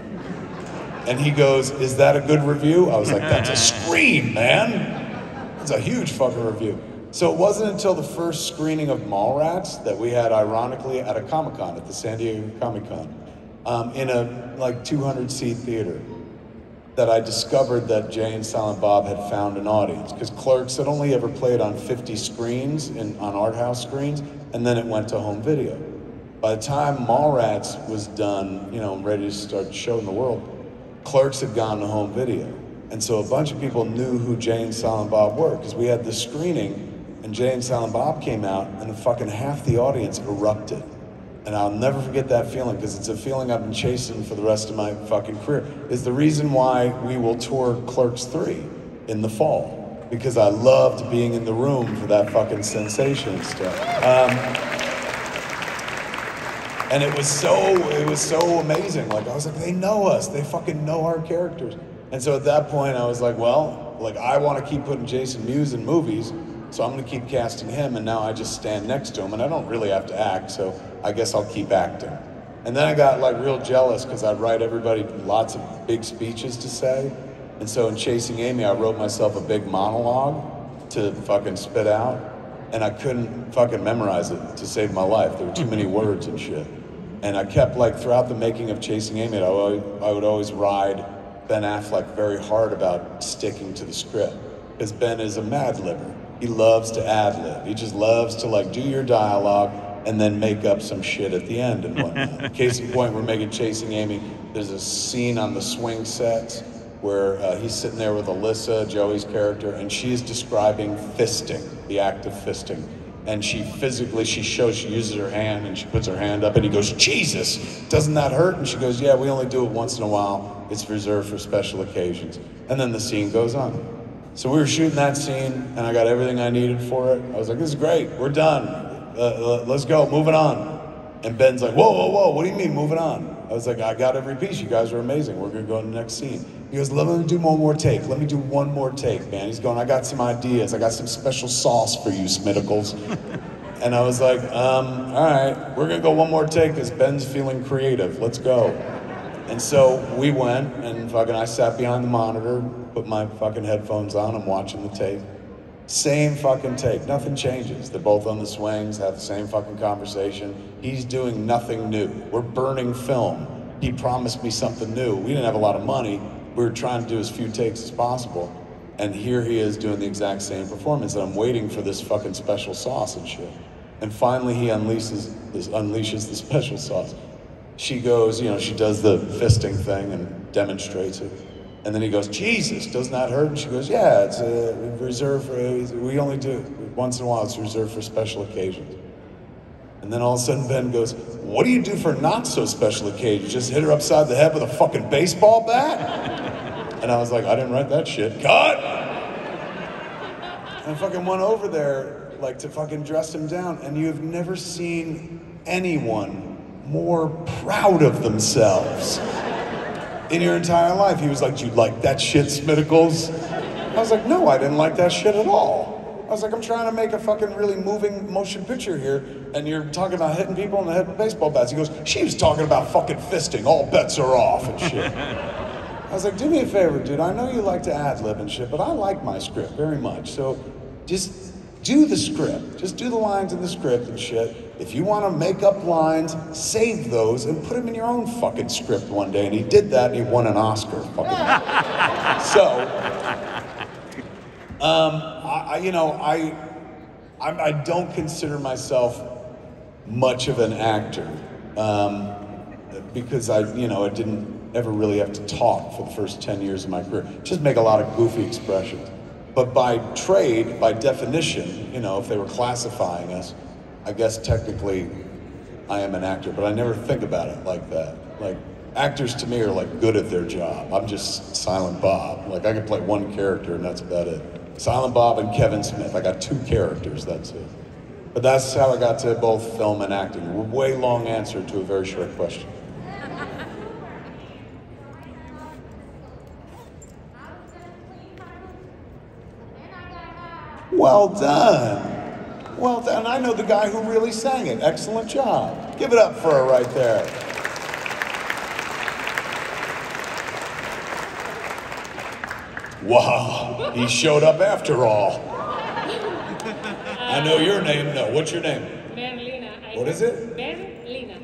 Speaker 2: And he goes, is that a good review? I was like, that's a scream, man. It's a huge fucking review. So it wasn't until the first screening of Mallrats that we had, ironically, at a Comic Con, at the San Diego Comic Con, in a like 200-seat theater, that I discovered that Jay and Silent Bob had found an audience, because Clerks had only ever played on 50 screens, on art house screens, and then it went to home video. By the time Mallrats was done, you know, ready to start showing the world, Clerks had gone to home video. And so a bunch of people knew who Jay and Silent Bob were, because we had this screening, and Jay and Silent Bob came out, and fucking half the audience erupted. And I'll never forget that feeling, because it's a feeling I've been chasing for the rest of my fucking career. It's the reason why we will tour Clerks 3 in the fall, because I loved being in the room for that fucking sensation and stuff. And it was so amazing. Like, I was like, they know us. They fucking know our characters. And so at that point, I was like, well, like, I want to keep putting Jason Mewes in movies, so I'm going to keep casting him, and now I just stand next to him, and I don't really have to act, so I guess I'll keep acting. And then I got, like, real jealous, because I'd write everybody lots of big speeches to say. And so in Chasing Amy, I wrote myself a big monologue to fucking spit out, and I couldn't fucking memorize it to save my life. There were too many words and shit. And I kept, like, throughout the making of Chasing Amy, I would always ride Ben Affleck very hard about sticking to the script. Because Ben is a mad-libber. He loves to ad-lib. He just loves to, like, do your dialogue and then make up some shit at the end and whatnot. Case in point, we're making Chasing Amy. There's a scene on the swing sets where he's sitting there with Alyssa, Joey's character, and she's describing fisting, the act of fisting. And she uses her hand, and she puts her hand up, and he goes, Jesus, doesn't that hurt? And she goes, yeah, we only do it once in a while. It's reserved for special occasions. And then the scene goes on. So we were shooting that scene, and I got everything I needed for it. I was like, this is great, we're done. Let's go, moving on. And Ben's like, whoa, whoa, whoa, what do you mean moving on? I was like, I got every piece, you guys are amazing. We're gonna go to the next scene. He goes, let me do one more take. Let me do one more take, man. He's going, I got some ideas. I got some special sauce for you, Smiticles. And I was like, all right, we're gonna go one more take because Ben's feeling creative. Let's go. And so we went, and fucking I sat behind the monitor, put my fucking headphones on, I'm watching the tape. Same fucking take, nothing changes. They're both on the swings, have the same fucking conversation. He's doing nothing new. We're burning film. He promised me something new. We didn't have a lot of money. We were trying to do as few takes as possible. And here he is doing the exact same performance, and I'm waiting for this fucking special sauce and shit. And finally he unleashes the special sauce. She goes, you know, she does the fisting thing and demonstrates it. And then he goes, Jesus, doesn't that hurt? And she goes, yeah, it's reserved for, we only do it once in a while, it's reserved for special occasions. And then all of a sudden Ben goes, what do you do for not so special occasions? Just hit her upside the head with a fucking baseball bat? And I was like, I didn't write that shit. Cut! And I fucking went over there, like, to fucking dress him down, and you've never seen anyone more proud of themselves in your entire life. He was like, do you like that shit, Smiticles? I was like, no, I didn't like that shit at all. I was like, I'm trying to make a fucking really moving motion picture here, and you're talking about hitting people in the head with baseball bats. He goes, she was talking about fucking fisting, all bets are off and shit. I was like, do me a favor, dude, I know you like to ad-lib and shit, but I like my script very much, so just do the script. Just do the lines in the script and shit. If you want to make up lines, save those and put them in your own fucking script one day. And he did that, and he won an Oscar. So, I don't consider myself much of an actor because I didn't ever really have to talk for the first 10 years of my career. Just make a lot of goofy expressions. But by trade, by definition, if they were classifying us, I guess technically I am an actor, but I never think about it like that. Like, actors to me are like good at their job. I'm just Silent Bob. Like, I can play one character and that's about it. Silent Bob and Kevin Smith, I got 2 characters, that's it. But that's how I got to both film and acting. A way long answer to a very short question. Well done. Well done. I know the guy who really sang it. Excellent job. Give it up for her right there. Wow, he showed up after all. I know your name. No, what's your name?
Speaker 6: Merlina.
Speaker 2: What is it?
Speaker 6: Merlina.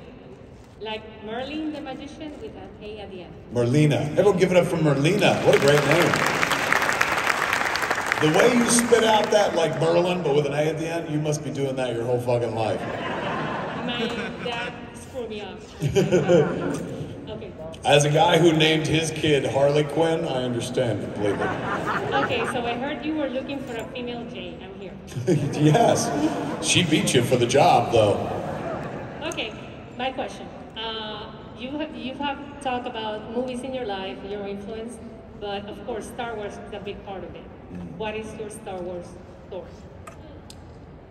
Speaker 6: Like Merlin the magician with an A at the end.
Speaker 2: Merlina. Everyone give it up for Merlina. What a great name. The way you spit out that like Merlin, but with an A at the end, you must be doing that your whole fucking life.
Speaker 6: My dad threw me off. Okay.
Speaker 2: As a guy who named his kid Harley Quinn, I understand completely.
Speaker 6: Okay, so I heard you were looking for a female J. I'm here.
Speaker 2: Yes. She beat you for the job, though.
Speaker 6: Okay, my question. You have talked about movies in your life, your influence, but of course Star Wars is a big part of it. What is your Star Wars story?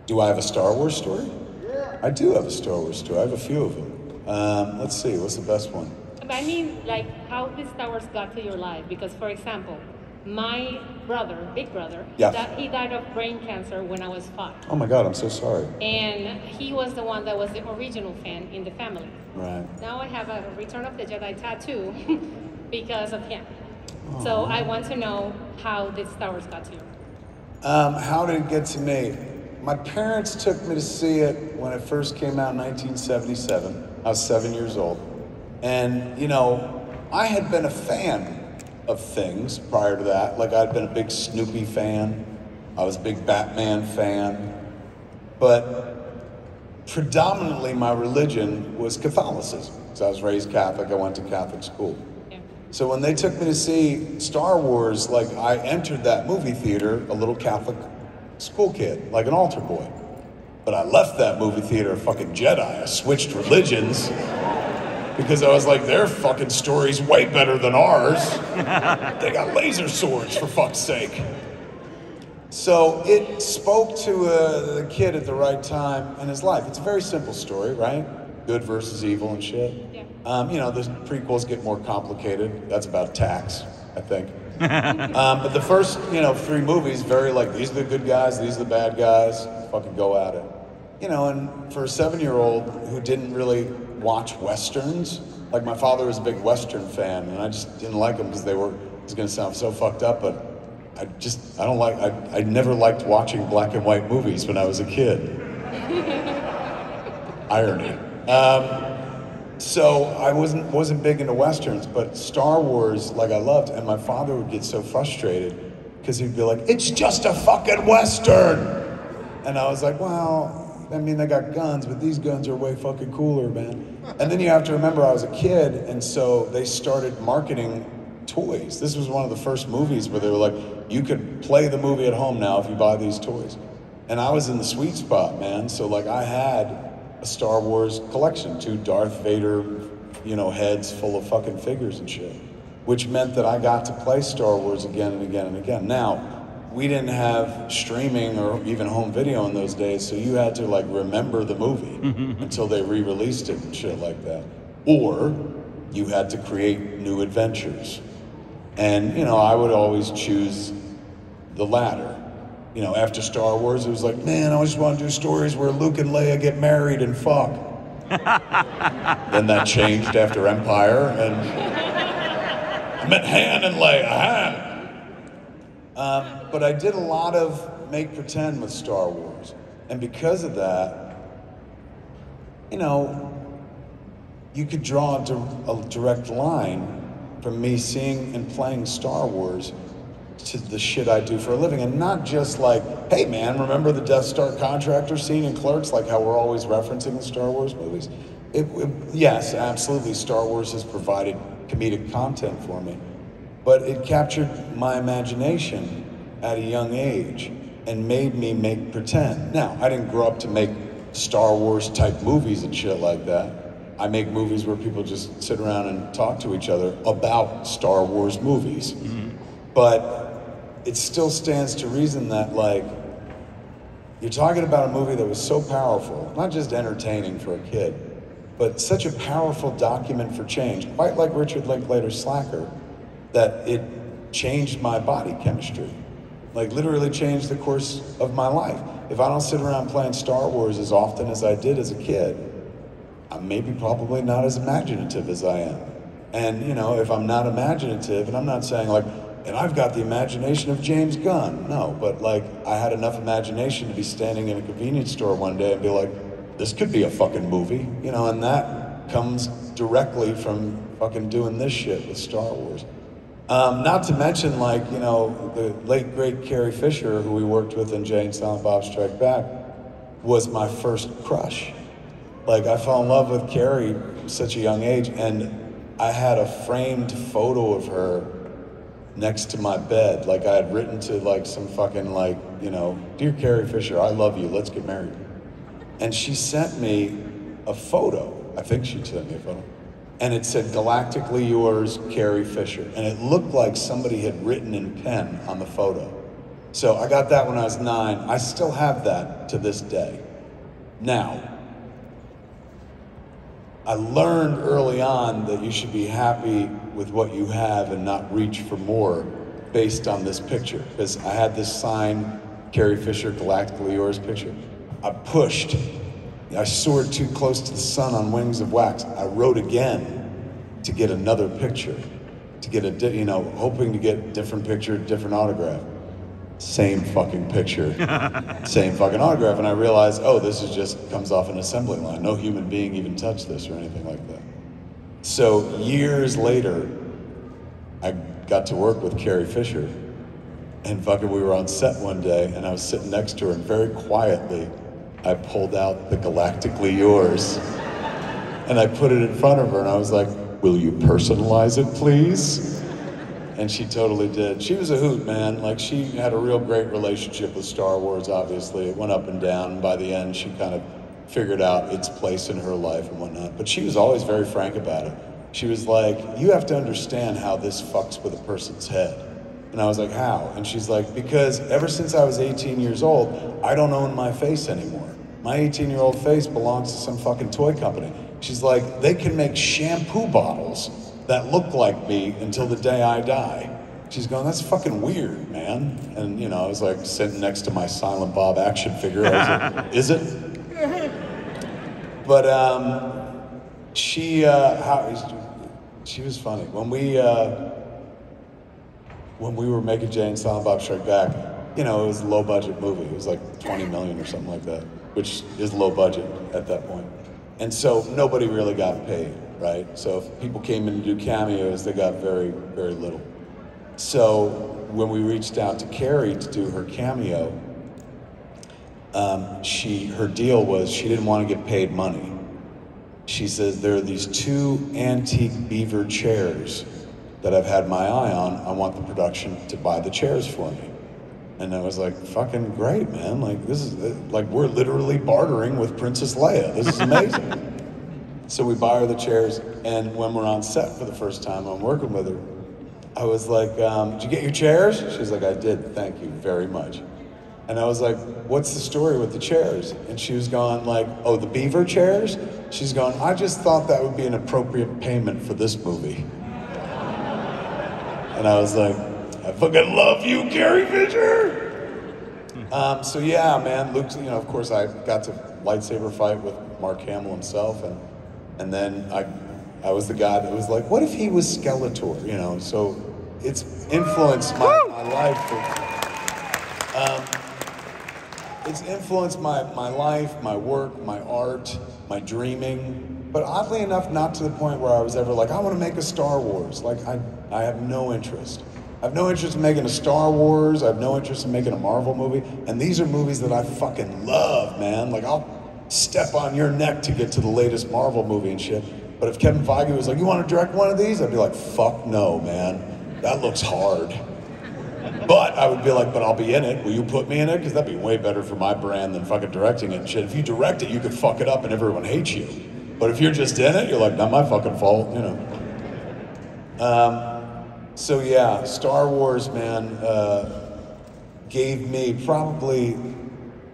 Speaker 2: Do I have a Star Wars story? Yeah. I do have a Star Wars story. I have a few of them. Let's see, what's the best one?
Speaker 6: I mean, like, how the Star Wars got to your life. Because, for example, my brother, big brother,
Speaker 2: yes.
Speaker 6: he died of brain cancer when I was 5.
Speaker 2: Oh my God, I'm so sorry.
Speaker 6: And he was the one that was the original fan in the family.
Speaker 2: Right.
Speaker 6: Now I have a Return of the Jedi tattoo because of him. Oh. So I want to know how did Star Wars got to you?
Speaker 2: How did it get to me? My parents took me to see it when it first came out in 1977. I was 7 years old. And, you know, I had been a fan of things prior to that. Like, I'd been a big Snoopy fan. I was a big Batman fan. But predominantly my religion was Catholicism. So I was raised Catholic. I went to Catholic school.
Speaker 6: Yeah.
Speaker 2: So when they took me to see Star Wars, like, I entered that movie theater a little Catholic school kid, like an altar boy. But I left that movie theater a fucking Jedi. I switched religions because I was like, their fucking story's way better than ours. They got laser swords, for fuck's sake. So it spoke to the kid at the right time in his life. It's a very simple story, right? Good versus evil and shit.
Speaker 6: Yeah.
Speaker 2: You know, the prequels get more complicated. That's about tax, I think. But the first, 3 movies, very like, these are the good guys, these are the bad guys, fucking go at it. You know, and for a 7-year-old who didn't really watch Westerns, like my father was a big Western fan, and I just didn't like them because it's gonna sound so fucked up, but I never liked watching black and white movies when I was a kid. Irony. So I wasn't big into Westerns, but Star Wars, like, I loved, and my father would get so frustrated because he'd be like, it's just a fucking Western! And I was like, well, I mean, they got guns, but these guns are way fucking cooler, man. And then you have to remember I was a kid, and so they started marketing toys. This was one of the first movies where they were like, you could play the movie at home now if you buy these toys. And I was in the sweet spot, man. So, like, I had a Star Wars collection, 2 Darth Vader, heads full of fucking figures and shit, which meant that I got to play Star Wars again and again and again. Now, we didn't have streaming or even home video in those days, so you had to, like, remember the movie until they re-released it and shit like that. Or you had to create new adventures. And, I would always choose the latter. After Star Wars, it was like, man, I just want to do stories where Luke and Leia get married and fuck. Then that changed after Empire, and I meant Han and Leia, Han. But I did a lot of make pretend with Star Wars. And because of that, you could draw a direct line from me seeing and playing Star Wars to the shit I do for a living. And not just like, hey man, remember the Death Star contractor scene in Clerks, like how we're always referencing the Star Wars movies? Yes, absolutely, Star Wars has provided comedic content for me. But it captured my imagination at a young age and made me make pretend. Now, I didn't grow up to make Star Wars type movies and shit like that. I make movies where people just sit around and talk to each other about Star Wars movies. Mm-hmm. But it still stands to reason that, like, you're talking about a movie that was so powerful, not just entertaining for a kid, but such a powerful document for change, quite like Richard Linklater's Slacker, that it changed my body chemistry. Like, literally changed the course of my life. If I don't sit around playing Star Wars as often as I did as a kid, I'm maybe probably not as imaginative as I am. And, if I'm not imaginative, and I'm not saying like, and I've got the imagination of James Gunn. No, but like, I had enough imagination to be standing in a convenience store one day and be like, this could be a fucking movie, and that comes directly from fucking doing this shit with Star Wars. Not to mention, like, the late, great Carrie Fisher, who we worked with in Jay and Silent Bob Strike Back, was my first crush. Like, I fell in love with Carrie at such a young age, and I had a framed photo of her next to my bed. Like, I had written to, like, some fucking, like, you know, "Dear Carrie Fisher, I love you, let's get married." And she sent me a photo. I think she sent me a photo. And it said, "Galactically yours, Carrie Fisher." And it looked like somebody had written in pen on the photo. So I got that when I was 9. I still have that to this day. Now, I learned early on that you should be happy with what you have and not reach for more based on this picture. Because I had this sign, "Carrie Fisher, Galactically Yours" picture. I pushed. I soared too close to the sun on wings of wax. I wrote again to get another picture, to get hoping to get different picture, different autograph. Same fucking picture, same fucking autograph. And I realized, oh, this is just comes off an assembly line. No human being even touched this or anything like that. So years later, I got to work with Carrie Fisher, and fucking we were on set one day, and I was sitting next to her, and very quietly, I pulled out the "Galactically Yours," and I put it in front of her, and I was like, "Will you personalize it, please?" And she totally did. She was a hoot, man. Like, she had a real great relationship with Star Wars, obviously. It went up and down, and by the end, she kind of figured out its place in her life and whatnot. But she was always very frank about it. She was like, "You have to understand how this fucks with a person's head." And I was like, "How?" And she's like, "Because ever since I was 18 years old, I don't own my face anymore. My 18-year-old face belongs to some fucking toy company." She's like, "They can make shampoo bottles that look like me until the day I die." She's going, "That's fucking weird, man." And, you know, I was like sitting next to my Silent Bob action figure. I was like, "Is it?" But she was funny. When we were making Jay and Silent Bob Strike Back, you know, it was a low budget movie. It was like 20 million or something like that, which is low budget at that point. And so nobody really got paid, right? So if people came in to do cameos, they got very, very little. So when we reached out to Carrie to do her cameo, her deal was she didn't want to get paid money. She says, "There are these 2 antique beaver chairs that I've had my eye on. I want the production to buy the chairs for me." And I was like, "Fucking great, man. Like, this is, like, we're literally bartering with Princess Leia. This is amazing." So we buy her the chairs, and when we're on set for the first time, I'm working with her, I was like, "Did you get your chairs?" She's like, "I did, thank you very much." And I was like, "What's the story with the chairs?" And she was going like, "Oh, the beaver chairs?" She's going, "I just thought that would be an appropriate payment for this movie." And I was like, "I fucking love you, Carrie Fisher." So yeah, man, Luke's, you know, of course I got to lightsaber fight with Mark Hamill himself, and then I was the guy that was like, what if he was Skeletor, you know? So it's influenced my life. It's influenced my life, my work, my art, my dreaming, but oddly enough, not to the point where I was ever like, I want to make a Star Wars. Like, I have no interest. I have no interest in making a Star Wars. I have no interest in making a Marvel movie. And these are movies that I fucking love, man. Like, I'll step on your neck to get to the latest Marvel movie and shit. But if Kevin Feige was like, "You want to direct one of these?" I'd be like, "Fuck no, man. That looks hard." But I would be like, "But I'll be in it. Will you put me in it? Because that'd be way better for my brand than fucking directing it and shit. If you direct it, you could fuck it up and everyone hates you. But if you're just in it, you're like, not my fucking fault, you know." So yeah, Star Wars, man, gave me probably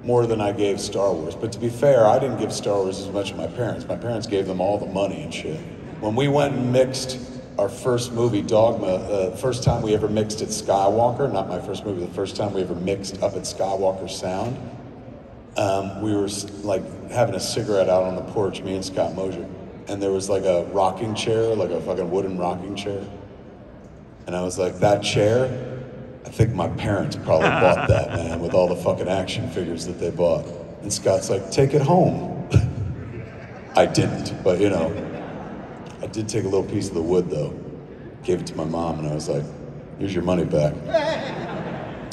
Speaker 2: more than I gave Star Wars. But to be fair, I didn't give Star Wars as much as my parents. My parents gave them all the money and shit. When we went and mixed our first movie, Dogma, the first time we ever mixed at Skywalker, not my first movie, the first time we ever mixed up at Skywalker Sound, we were like having a cigarette out on the porch, me and Scott Mosier, and there was like a rocking chair, like a fucking wooden rocking chair. And I was like, that chair, I think my parents probably bought that, man, with all the fucking action figures that they bought. And Scott's like, take it home. I didn't, but you know, I did take a little piece of the wood though, gave it to my mom, and I was like, here's your money back.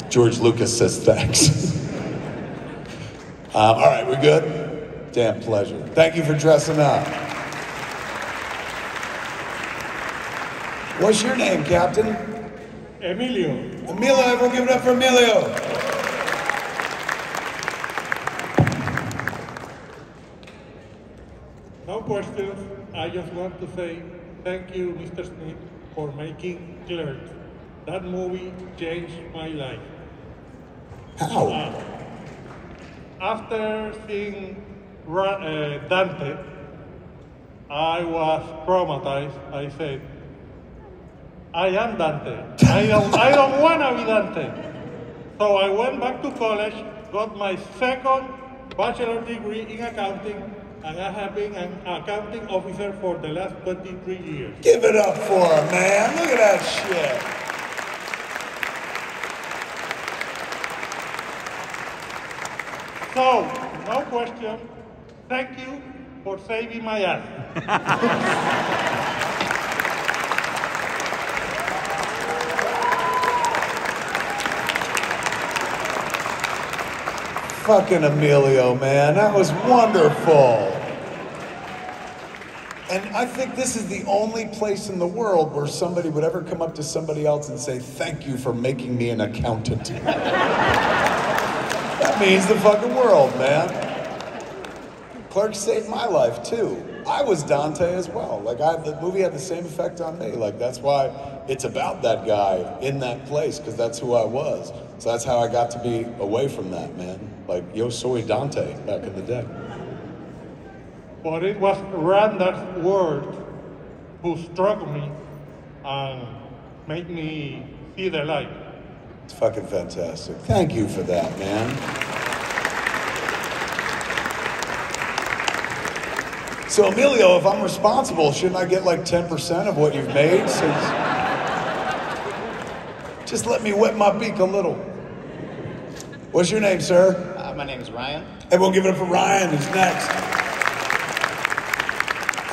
Speaker 2: George Lucas says thanks. All right, we good? Damn pleasure. Thank you for dressing up. What's your name, Captain?
Speaker 8: Emilio.
Speaker 2: Emilio, everyone give it up for Emilio.
Speaker 8: No questions. I just want to say thank you, Mr. Smith, for making Clerks. That movie changed my life.
Speaker 2: How?
Speaker 8: After seeing Dante, I was traumatized. I said, I am Dante. I don't want to be Dante. So I went back to college, got my second bachelor degree in accounting, and I have been an accounting officer for the last 23 years.
Speaker 2: Give it up for him, man. Look at that shit.
Speaker 8: So, no question. Thank you for saving my ass.
Speaker 2: Fucking Emilio, man. That was wonderful. And I think this is the only place in the world where somebody would ever come up to somebody else and say, thank you for making me an accountant. That means the fucking world, man. Clerks saved my life, too. I was Dante as well. Like, the movie had the same effect on me. Like, that's why it's about that guy in that place, because that's who I was. So that's how I got to be away from that, man. Like, yo soy Dante back in the day.
Speaker 8: But it was Randall's words who struck me and made me see the light.
Speaker 2: It's fucking fantastic. Thank you for that, man. So Emilio, if I'm responsible, shouldn't I get like 10% of what you've made? Just let me wet my beak a little. What's your name, sir?
Speaker 9: My name is Ryan.
Speaker 2: Everyone give it up for Ryan, who's next.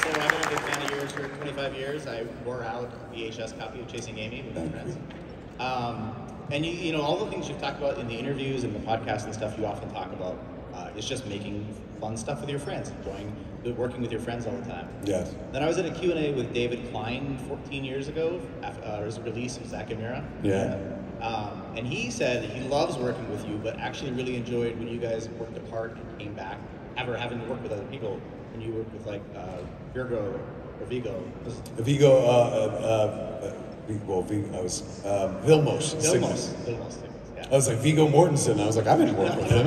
Speaker 9: So I've been a big fan of yours for 25 years. I wore out a VHS copy of Chasing Amy with my friends. And you know, all the things you've talked about in the interviews and the podcast and stuff you often talk about is just making fun stuff with your friends, enjoying working with your friends all the time.
Speaker 2: Yes.
Speaker 9: Then I was at a Q&A with David Klein 14 years ago, after his release of Zach and Mira.
Speaker 2: Yeah.
Speaker 9: And he said that he loves working with you, but actually really enjoyed when you guys worked apart and came back, ever having to work with other people, when you worked with like Virgo or Vigo.
Speaker 2: Vilmos.
Speaker 9: Vilmos.
Speaker 2: I was like, Viggo Mortensen. I was like, I didn't work with him.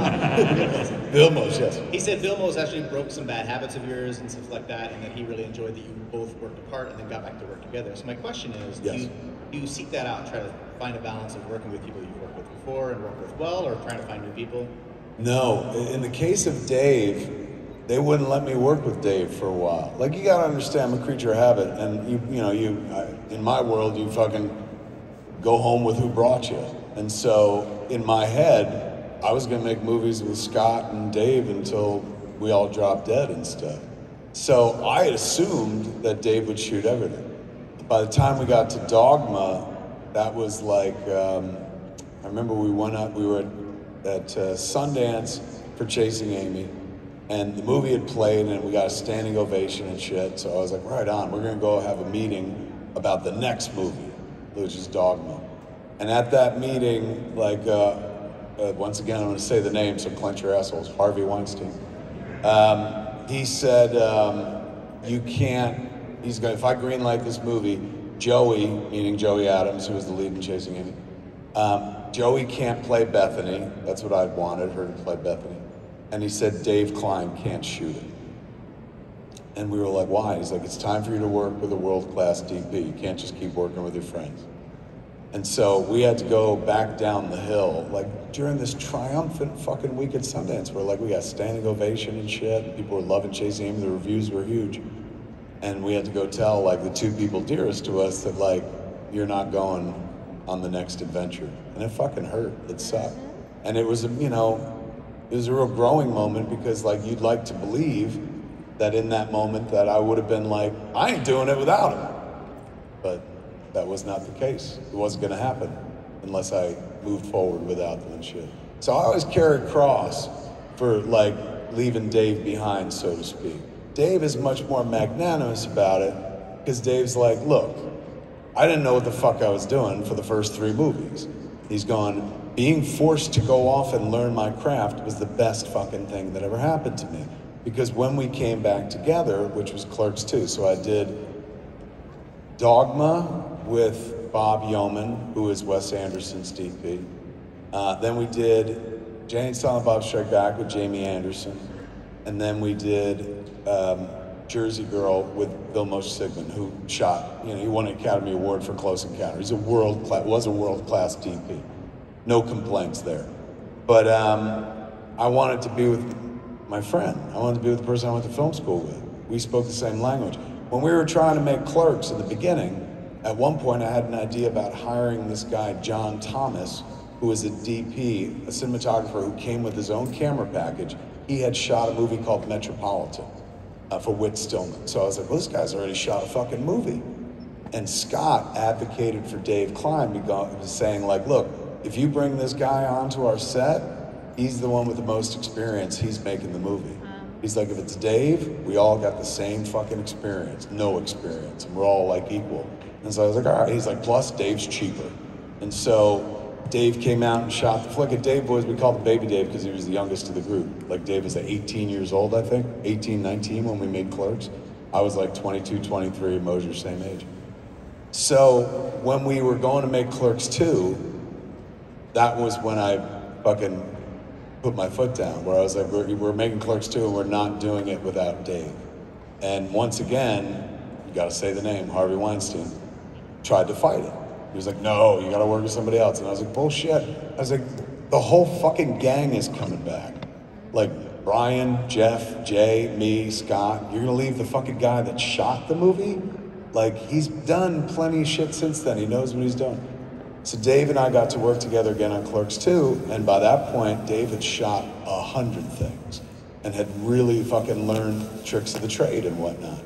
Speaker 2: Vilmos, yes.
Speaker 9: He said Vilmos actually broke some bad habits of yours and stuff like that, and that he really enjoyed that you both worked apart and then got back to work together. So my question is,
Speaker 2: yes.
Speaker 9: do you seek that out, try to find a balance of working with people you've worked with before and worked with well, or trying to find new people?
Speaker 2: No. In the case of Dave, they wouldn't let me work with Dave for a while. Like, you gotta understand, I'm a creature of habit, and in my world, you fucking go home with who brought you. And so, in my head, I was gonna make movies with Scott and Dave until we all dropped dead and stuff. So I assumed that Dave would shoot everything. By the time we got to Dogma, that was like, I remember we were at Sundance for Chasing Amy, and the movie had played and we got a standing ovation and shit. So I was like, right on, we're gonna go have a meeting about the next movie, which is Dogma. And at that meeting, like, once again, I'm gonna say the name, so clench your assholes, Harvey Weinstein. He said, if I greenlight this movie, Joey, meaning Joey Adams, who was the lead in Chasing Amy, Joey can't play Bethany. That's what I'd wanted, her to play Bethany. And he said, Dave Klein can't shoot it. And we were like, why? He's like, it's time for you to work with a world-class DP. You can't just keep working with your friends. And so we had to go back down the hill, like during this triumphant fucking week at Sundance, where like we got standing ovation and shit, and people were loving Chasing Amy, the reviews were huge. And we had to go tell like the two people dearest to us that like, you're not going on the next adventure. And it fucking hurt, it sucked. And it was, it was a real growing moment, because like you'd like to believe that in that moment that I would have been like, I ain't doing it without him. But that was not the case. It wasn't gonna happen unless I moved forward without them and shit. So I always carry a cross for like leaving Dave behind, so to speak. Dave is much more magnanimous about it, because Dave's like, look, I didn't know what the fuck I was doing for the first 3 movies. He's gone, being forced to go off and learn my craft was the best fucking thing that ever happened to me. Because when we came back together, which was Clerks 2, so I did Dogma with Bob Yeoman, who is Wes Anderson's DP. Then we did Jay and Silent Bob Strike Back with Jamie Anderson. And then we did Jersey Girl with Bill Moshe Sigmund, who shot, he won an Academy Award for Close Encounter. He's was a world-class DP. No complaints there. But I wanted to be with my friend. I wanted to be with the person I went to film school with. We spoke the same language. When we were trying to make Clerks in the beginning, at one point I had an idea about hiring this guy, John Thomas, who was a DP, a cinematographer who came with his own camera package. He had shot a movie called Metropolitan for Whit Stillman. So I was like, well, this guy's already shot a fucking movie. And Scott advocated for Dave Klein, was saying like, look, if you bring this guy onto our set, he's the one with the most experience, he's making the movie. He's like, if it's Dave, we all got the same fucking experience, no experience, and we're all like equal. And so I was like, all right, he's like, plus Dave's cheaper. And so Dave came out and shot the flick. At Dave Boys, we called him Baby Dave because he was the youngest of the group. Like Dave was like 18 years old, I think, 18, 19 when we made Clerks. I was like 22, 23, Mosier's same age. So when we were going to make Clerks 2, that was when I fucking put my foot down, where I was like, we're making Clerks 2 and we're not doing it without Dave. And once again, you gotta say the name, Harvey Weinstein, tried to fight it. He was like, no, you gotta work with somebody else. And I was like, bullshit. I was like, the whole fucking gang is coming back. Like Brian, Jeff, Jay, me, Scott, you're gonna leave the fucking guy that shot the movie? Like, he's done plenty of shit since then. He knows what he's doing. So Dave and I got to work together again on Clerks 2, and by that point, Dave had shot 100 things and had really fucking learned tricks of the trade and whatnot.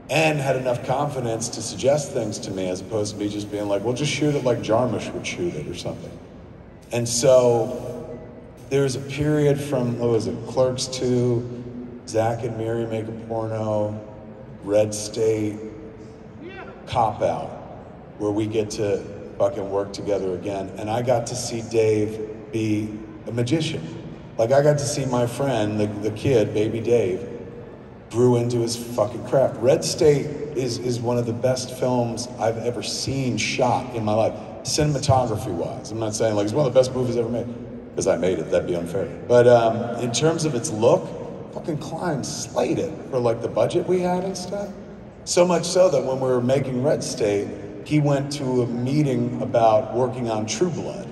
Speaker 2: And had enough confidence to suggest things to me as opposed to me just being like, well, just shoot it like Jarmusch would shoot it or something. And so there was a period from, what was it, Clerks 2, Zach and Miri Make a Porno, Red State, Cop Out, where we get to fucking work together again. And I got to see Dave be a magician. Like, I got to see my friend, the kid, baby Dave, grew into his fucking craft. Red State is one of the best films I've ever seen shot in my life, cinematography-wise. I'm not saying like it's one of the best movies ever made, because I made it, that'd be unfair. But in terms of its look, fucking Klein slayed it for like the budget we had and stuff. So much so that when we were making Red State, he went to a meeting about working on True Blood,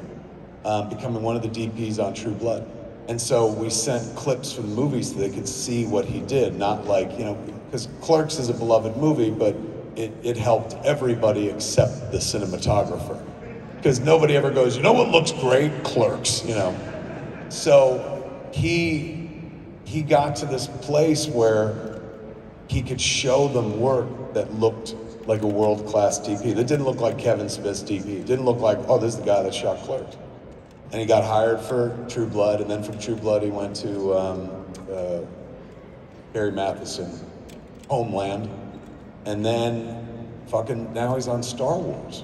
Speaker 2: becoming one of the DPs on True Blood. And so we sent clips from the movie so they could see what he did, not like, because Clerks is a beloved movie, but it helped everybody except the cinematographer. Because nobody ever goes, you know what looks great? Clerks, So he got to this place where he could show them work that looked like a world-class DP. That didn't look like Kevin Smith's DP. It didn't look like, oh, this is the guy that shot Clerks. And he got hired for True Blood, and then from True Blood he went to Barry Matheson, Homeland, and then fucking now he's on Star Wars.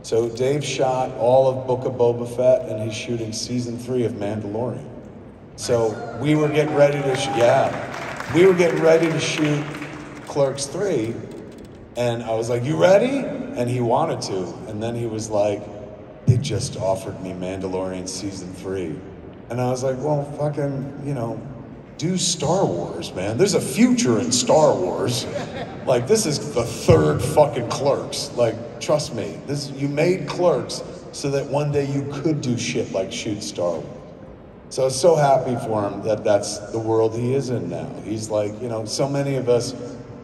Speaker 2: So Dave shot all of Book of Boba Fett, and he's shooting season 3 of Mandalorian. So we were getting ready to, we were getting ready to shoot Clerks 3, and I was like, you ready? And he wanted to, and then he was like, they just offered me Mandalorian season 3. And I was like, well, fucking, do Star Wars, man. There's a future in Star Wars. Like, this is the 3rd fucking Clerks. Like, trust me, you made Clerks so that one day you could do shit like shoot Star Wars. So I was so happy for him that that's the world he is in now. He's like, so many of us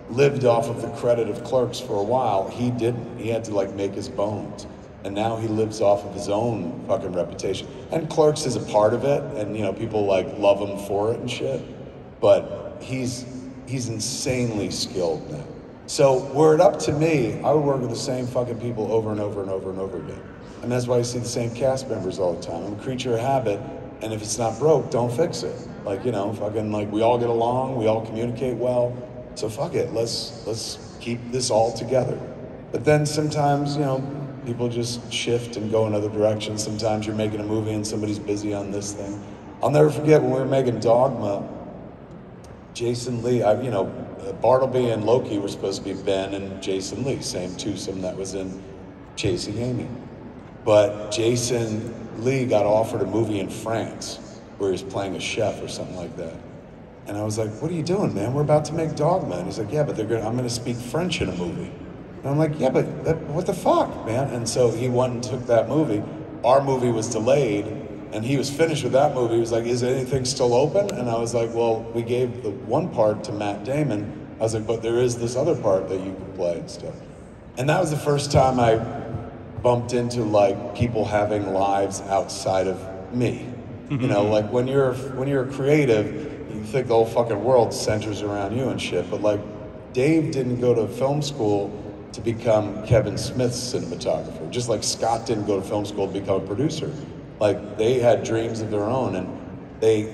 Speaker 2: lived off of the credit of Clerks for a while. He didn't. He had to like make his bones. And now he lives off of his own fucking reputation. And Clerks is a part of it, and people like love him for it and shit. But he's insanely skilled now. So were it up to me, I would work with the same fucking people over and over and over and over again. And that's why you see the same cast members all the time. I'm a creature of habit, And if it's not broke, don't fix it. Like, you know, fucking, like, we all get along, we all communicate well, so fuck it, let's keep this all together. But then sometimes, you know, people just shift and go in other directions. Sometimes you're making a movie and somebody's busy on this thing. I'll never forget when we were making Dogma, Jason Lee, you know, Bartleby and Loki were supposed to be Ben and Jason Lee, same twosome that was in Chasing Amy. But Jason Lee got offered a movie in France where he was playing a chef or something like that. And I was like, what are you doing, man? We're about to make Dogma. And he's like, yeah, but I'm gonna speak French in a movie. And I'm like, yeah, but what the fuck, man? And so he went and took that movie. Our movie was delayed, and he was finished with that movie. He was like, is anything still open? And I was like, well, we gave the one part to Matt Damon. I was like, but there is this other part that you can play and stuff. And that was the first time I bumped into like people having lives outside of me. You know, like when you're a creative, you think the whole fucking world centers around you and shit. But like, Dave didn't go to film school to become Kevin Smith's cinematographer, just like Scott didn't go to film school to become a producer. Like, they had dreams of their own, and they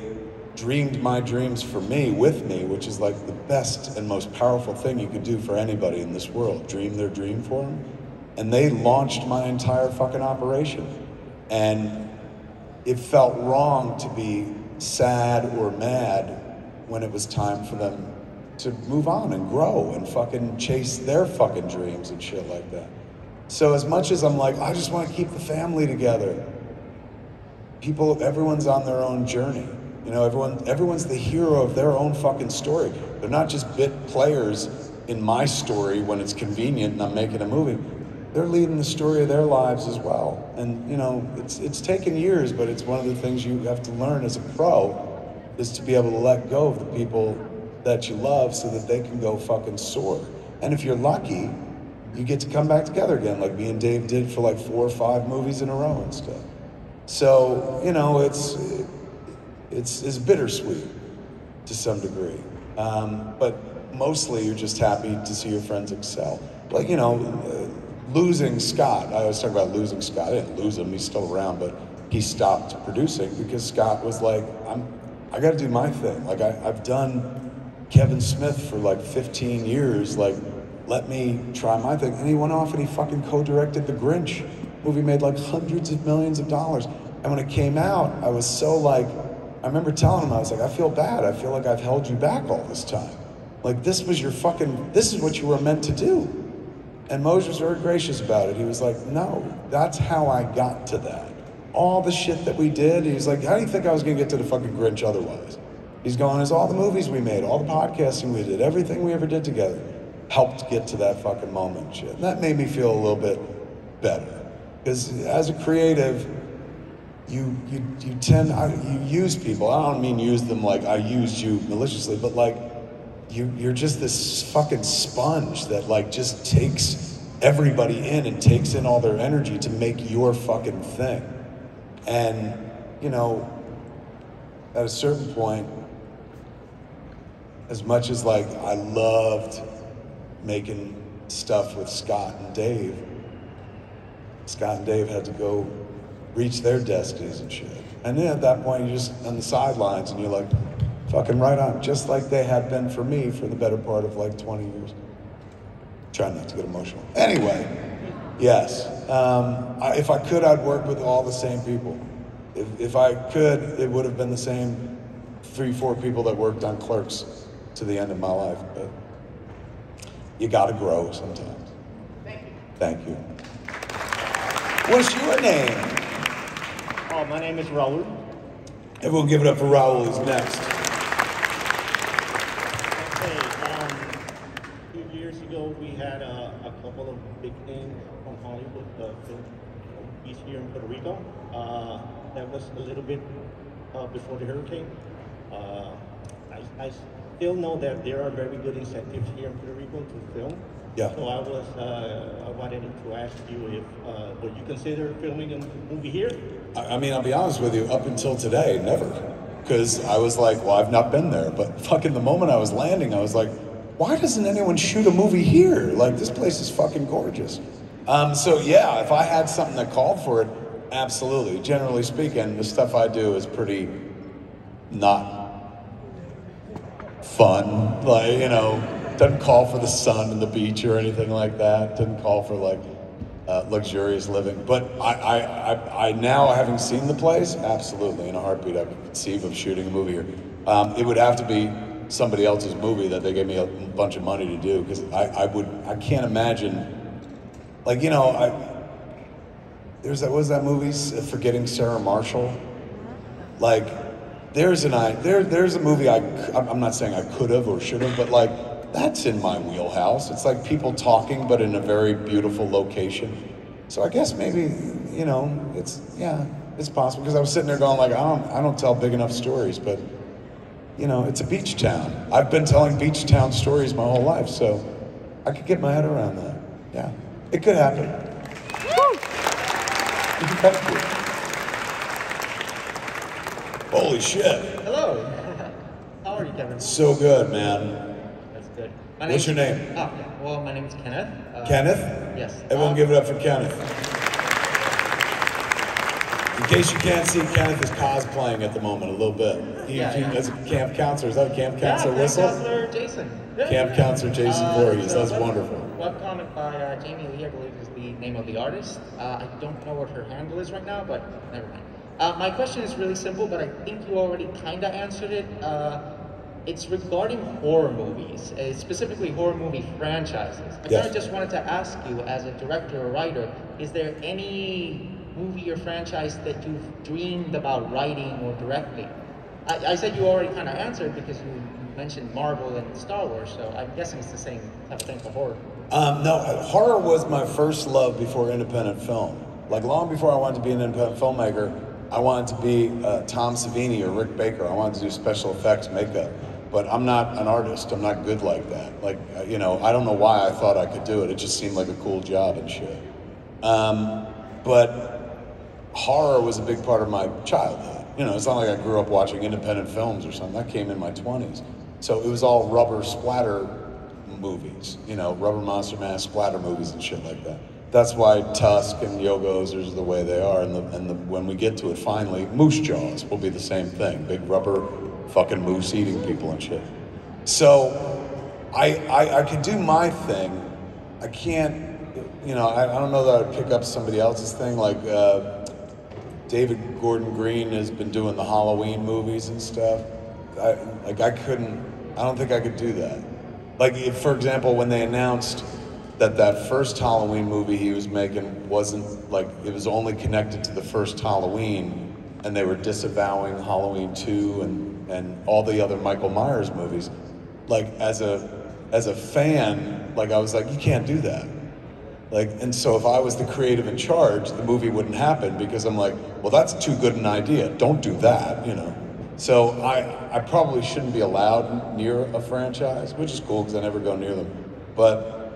Speaker 2: dreamed my dreams for me, with me, which is like the best and most powerful thing you could do for anybody in this world. Dream their dream for them. And they launched my entire fucking operation. And it felt wrong to be sad or mad when it was time for them to move on and grow and fucking chase their fucking dreams and shit like that. So as much as I'm like, I just want to keep the family together, everyone's on their own journey. You know, everyone's the hero of their own fucking story. They're not just bit players in my story when it's convenient and I'm making a movie. They're leading the story of their lives as well. And you know, it's taken years, but it's one of the things you have to learn as a pro, is to be able to let go of the people that you love so that they can go fucking soar. And if you're lucky, you get to come back together again, like me and Dave did for like 4 or 5 movies in a row and stuff. So, you know, it's bittersweet to some degree. But mostly you're just happy to see your friends excel. Like, you know, losing Scott, I always talk about losing Scott. I didn't lose him, he's still around, but he stopped producing because Scott was like, I gotta do my thing. Like, I've done Kevin Smith for like 15 years, like, let me try my thing. And he went off and he fucking co-directed The Grinch. Movie made like hundreds of millions of dollars. And when it came out, I was so like, I remember telling him, I was like, I feel bad. I feel like I've held you back all this time. Like, this was your fucking, this is what you were meant to do. And Mose was very gracious about it. He was like, no, that's how I got to that. All the shit that we did, he was like, how do you think I was gonna get to the fucking Grinch otherwise? He's going, as all the movies we made, all the podcasting we did, everything we ever did together helped get to that fucking moment and shit. And that made me feel a little bit better. Because as a creative, you use people. I don't mean use them like I used you maliciously, but like you're just this fucking sponge that like just takes everybody in and takes in all their energy to make your fucking thing. And, you know, at a certain point, as much as like I loved making stuff with Scott and Dave had to go reach their destinies and shit. And then at that point, you're just on the sidelines and you're like, fucking right on, just like they had been for me for the better part of like 20 years. Trying not to get emotional. Anyway, yes. If I could, I'd work with all the same people. If I could, it would have been the same 3-4 people that worked on Clerks to the end of my life. But you gotta grow sometimes. Thank you. What's your name?
Speaker 10: Oh, my name is Raul.
Speaker 2: Everyone give it up for Raul, who's next.
Speaker 10: Okay, a few years ago we had a couple of big names from Hollywood film piece here in Puerto Rico. That was a little bit before the hurricane. I still know that there are very good incentives here in Puerto Rico to film.
Speaker 2: Yeah.
Speaker 10: So I wanted to ask you if would you consider filming a movie here?
Speaker 2: I mean, I'll be honest with you, up until today, never. Because I was like, well, I've not been there. But fucking the moment I was landing, I was like, why doesn't anyone shoot a movie here? Like, this place is fucking gorgeous. So yeah, if I had something that called for it, Absolutely. Generally speaking, the stuff I do is pretty not fun. Like, you know, doesn't call for the sun and the beach or anything like that. Doesn't call for like luxurious living. But I now, having seen the place, absolutely, in a heartbeat, I could conceive of shooting a movie here. It would have to be somebody else's movie that they gave me a bunch of money to do, because I can't imagine, like, you know, what was that movie, Forgetting Sarah Marshall? Like, there's a movie I'm not saying I could have or should have, but like, that's in my wheelhouse. It's like people talking, but in a very beautiful location. So I guess maybe, you know, it's possible, because I was sitting there going like, I don't tell big enough stories, but you know, it's a beach town. I've been telling beach town stories my whole life, so I could get my head around that. Yeah, it could happen. Thank you. Holy shit.
Speaker 9: Hello. How are you, Kevin?
Speaker 2: So good, man.
Speaker 9: That's good.
Speaker 2: What's your name?
Speaker 9: Oh, yeah. Well, my name's Kenneth.
Speaker 2: Kenneth?
Speaker 9: Yes.
Speaker 2: Everyone give it up for Kenneth. In case you can't see, Kenneth is cosplaying at the moment a little bit. He as a camp counselor. Is that a camp counselor whistle?
Speaker 9: Camp counselor Jason.
Speaker 2: Camp counselor Jason Voorhees. That's wonderful.
Speaker 9: Webcomic by Jamie Lee, I believe, is the name of the artist. I don't know what her handle is right now, but never mind. My question is really simple, but I think you already kind of answered it. It's regarding horror movies, specifically horror movie franchises. I kind of just wanted to ask you, as a director or writer, is there any movie or franchise that you've dreamed about writing or directing? I said you already kind of answered, because you mentioned Marvel and Star Wars, so I'm guessing it's the same type of thing for horror.
Speaker 2: No, horror was my first love before independent film. Like, long before I wanted to be an independent filmmaker, I wanted to be Tom Savini or Rick Baker. I wanted to do special effects, makeup. But I'm not an artist. I'm not good like that. Like, you know, I don't know why I thought I could do it. It just seemed like a cool job and shit. But horror was a big part of my childhood. You know, it's not like I grew up watching independent films or something. That came in my 20s. So it was all rubber splatter movies, you know, rubber monster mash splatter movies and shit like that. That's why Tusk and Yogos are the way they are, and when we get to it finally, Moose Jaws will be the same thing. Big rubber fucking moose eating people and shit. So I could do my thing. I can't, you know, I don't know that I'd pick up somebody else's thing. Like David Gordon Green has been doing the Halloween movies and stuff. I don't think I could do that. Like, if, for example, when they announced that first Halloween movie he was making wasn't, like, it was only connected to the first Halloween, and they were disavowing Halloween 2 and all the other Michael Myers movies. Like, as a fan, like, I was like, you can't do that. Like, and so if I was the creative in charge, the movie wouldn't happen, because I'm like, well, that's too good an idea. Don't do that, you know? So I probably shouldn't be allowed near a franchise, which is cool because I never go near them. But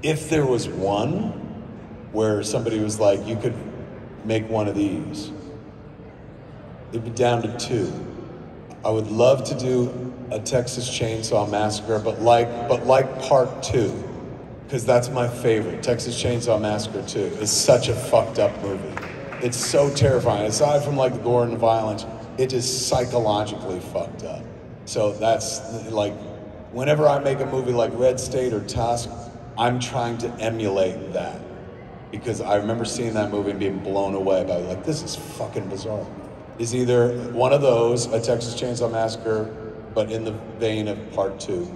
Speaker 2: if there was one where somebody was like, you could make one of these, it'd be down to 2. I would love to do a Texas Chainsaw Massacre, but like part 2, because that's my favorite. Texas Chainsaw Massacre 2 is such a fucked up movie. It's so terrifying. Aside from like the gore and the violence, it is psychologically fucked up. So that's like, whenever I make a movie like Red State or Tusk, I'm trying to emulate that. Because I remember seeing that movie and being blown away by, like, this is fucking bizarre. Is either one of those, a Texas Chainsaw Massacre, but in the vein of part 2.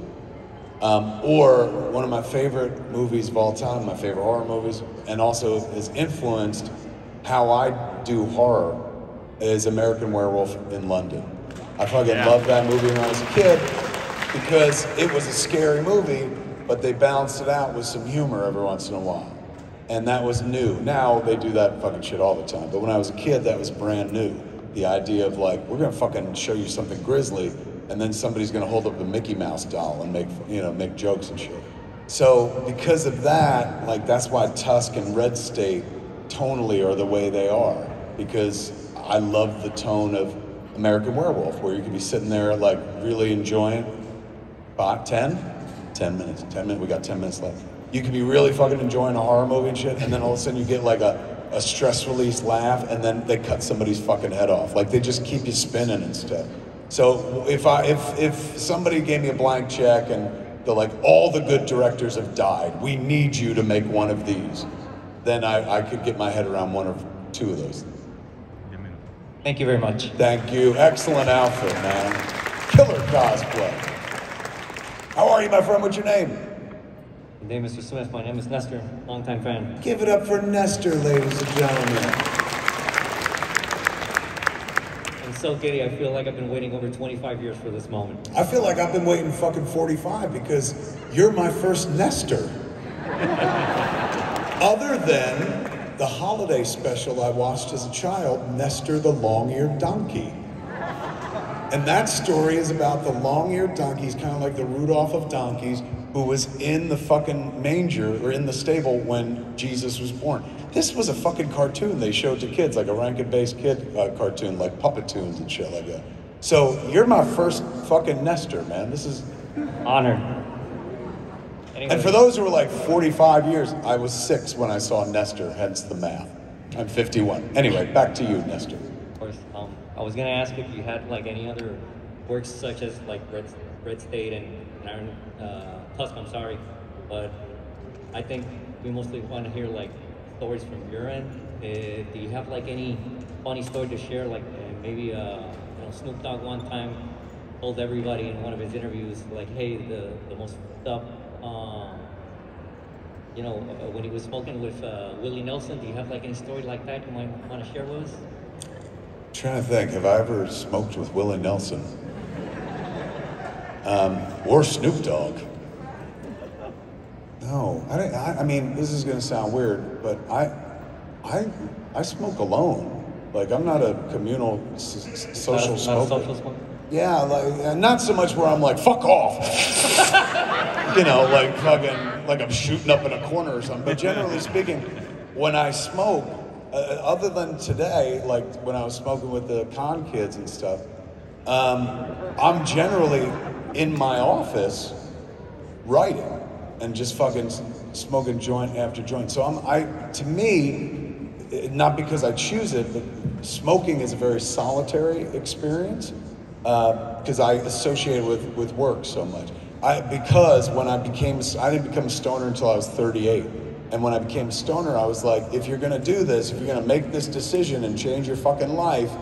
Speaker 2: Or one of my favorite movies of all time, my favorite horror movies, and also has influenced how I do horror, is American Werewolf in London. I fucking loved that movie when I was a kid because it was a scary movie, but they balanced it out with some humor every once in a while. And that was new. Now they do that fucking shit all the time. But when I was a kid, that was brand new. The idea of like, we're gonna fucking show you something grisly, and then somebody's gonna hold up a Mickey Mouse doll and make jokes and shit. So because of that, like, that's why Tusk and Red State tonally are the way they are, because I love the tone of American Werewolf, where you can be sitting there like really enjoying 10 minutes, we got 10 minutes left. You could be really fucking enjoying a horror movie and shit, and then all of a sudden you get like a a stress release laugh, and then they cut somebody's fucking head off. Like, they just keep you spinning and stuff. So if somebody gave me a blank check and they're like, all the good directors have died, we need you to make one of these, then I could get my head around one or two of those.
Speaker 11: Thank you very much.
Speaker 2: Thank you. Excellent outfit, man. Killer cosplay. How are you, my friend? What's your name?
Speaker 11: Good day, Mr. Smith. My name is Nestor, longtime fan.
Speaker 2: Give it up for Nestor, ladies and gentlemen.
Speaker 11: I'm so giddy. I feel like I've been waiting over 25 years for this moment.
Speaker 2: I feel like I've been waiting fucking 45 because you're my first Nestor. Other than the holiday special I watched as a child, Nestor the Long-Eared Donkey. And that story is about the long-eared donkey. He's kind of like the Rudolph of donkeys, who was in the fucking manger or in the stable when Jesus was born. This was a fucking cartoon they showed to kids, like a Rankin-based kid cartoon, like Puppetoons and shit like that. So you're my first fucking Nestor, man. This is
Speaker 11: honored. Anyway.
Speaker 2: And for those who are like 45 years, I was 6 when I saw Nestor, hence the math. I'm 51. Anyway, back to you, Nestor.
Speaker 11: Of course. I was gonna ask if you had like any other works such as like Red State and Iron Tusk, I'm sorry, but I think we mostly want to hear like stories from your end. Do you have like any funny story to share? Like maybe you know, Snoop Dogg one time told everybody in one of his interviews, like, hey, the most up, you know, when he was smoking with Willie Nelson. Do you have like any story like that you might want to share with us?
Speaker 2: I'm trying to think, have I ever smoked with Willie Nelson? Or Snoop Dogg? No, I mean, this is gonna sound weird, but I smoke alone. Like, I'm not a communal social smoker.
Speaker 11: Not a social smoker?
Speaker 2: Yeah, like, not so much where I'm like, fuck off. You know, like fucking, like I'm shooting up in a corner or something. But generally speaking, when I smoke, other than today, like when I was smoking with the con kids and stuff, I'm generally in my office writing and just fucking smoking joint after joint. So to me, not because I choose it, but smoking is a very solitary experience because I associate it with work so much. Because when I didn't become a stoner until I was 38. And when I became a stoner, I was like, if you're gonna do this, if you're gonna make this decision and change your fucking life,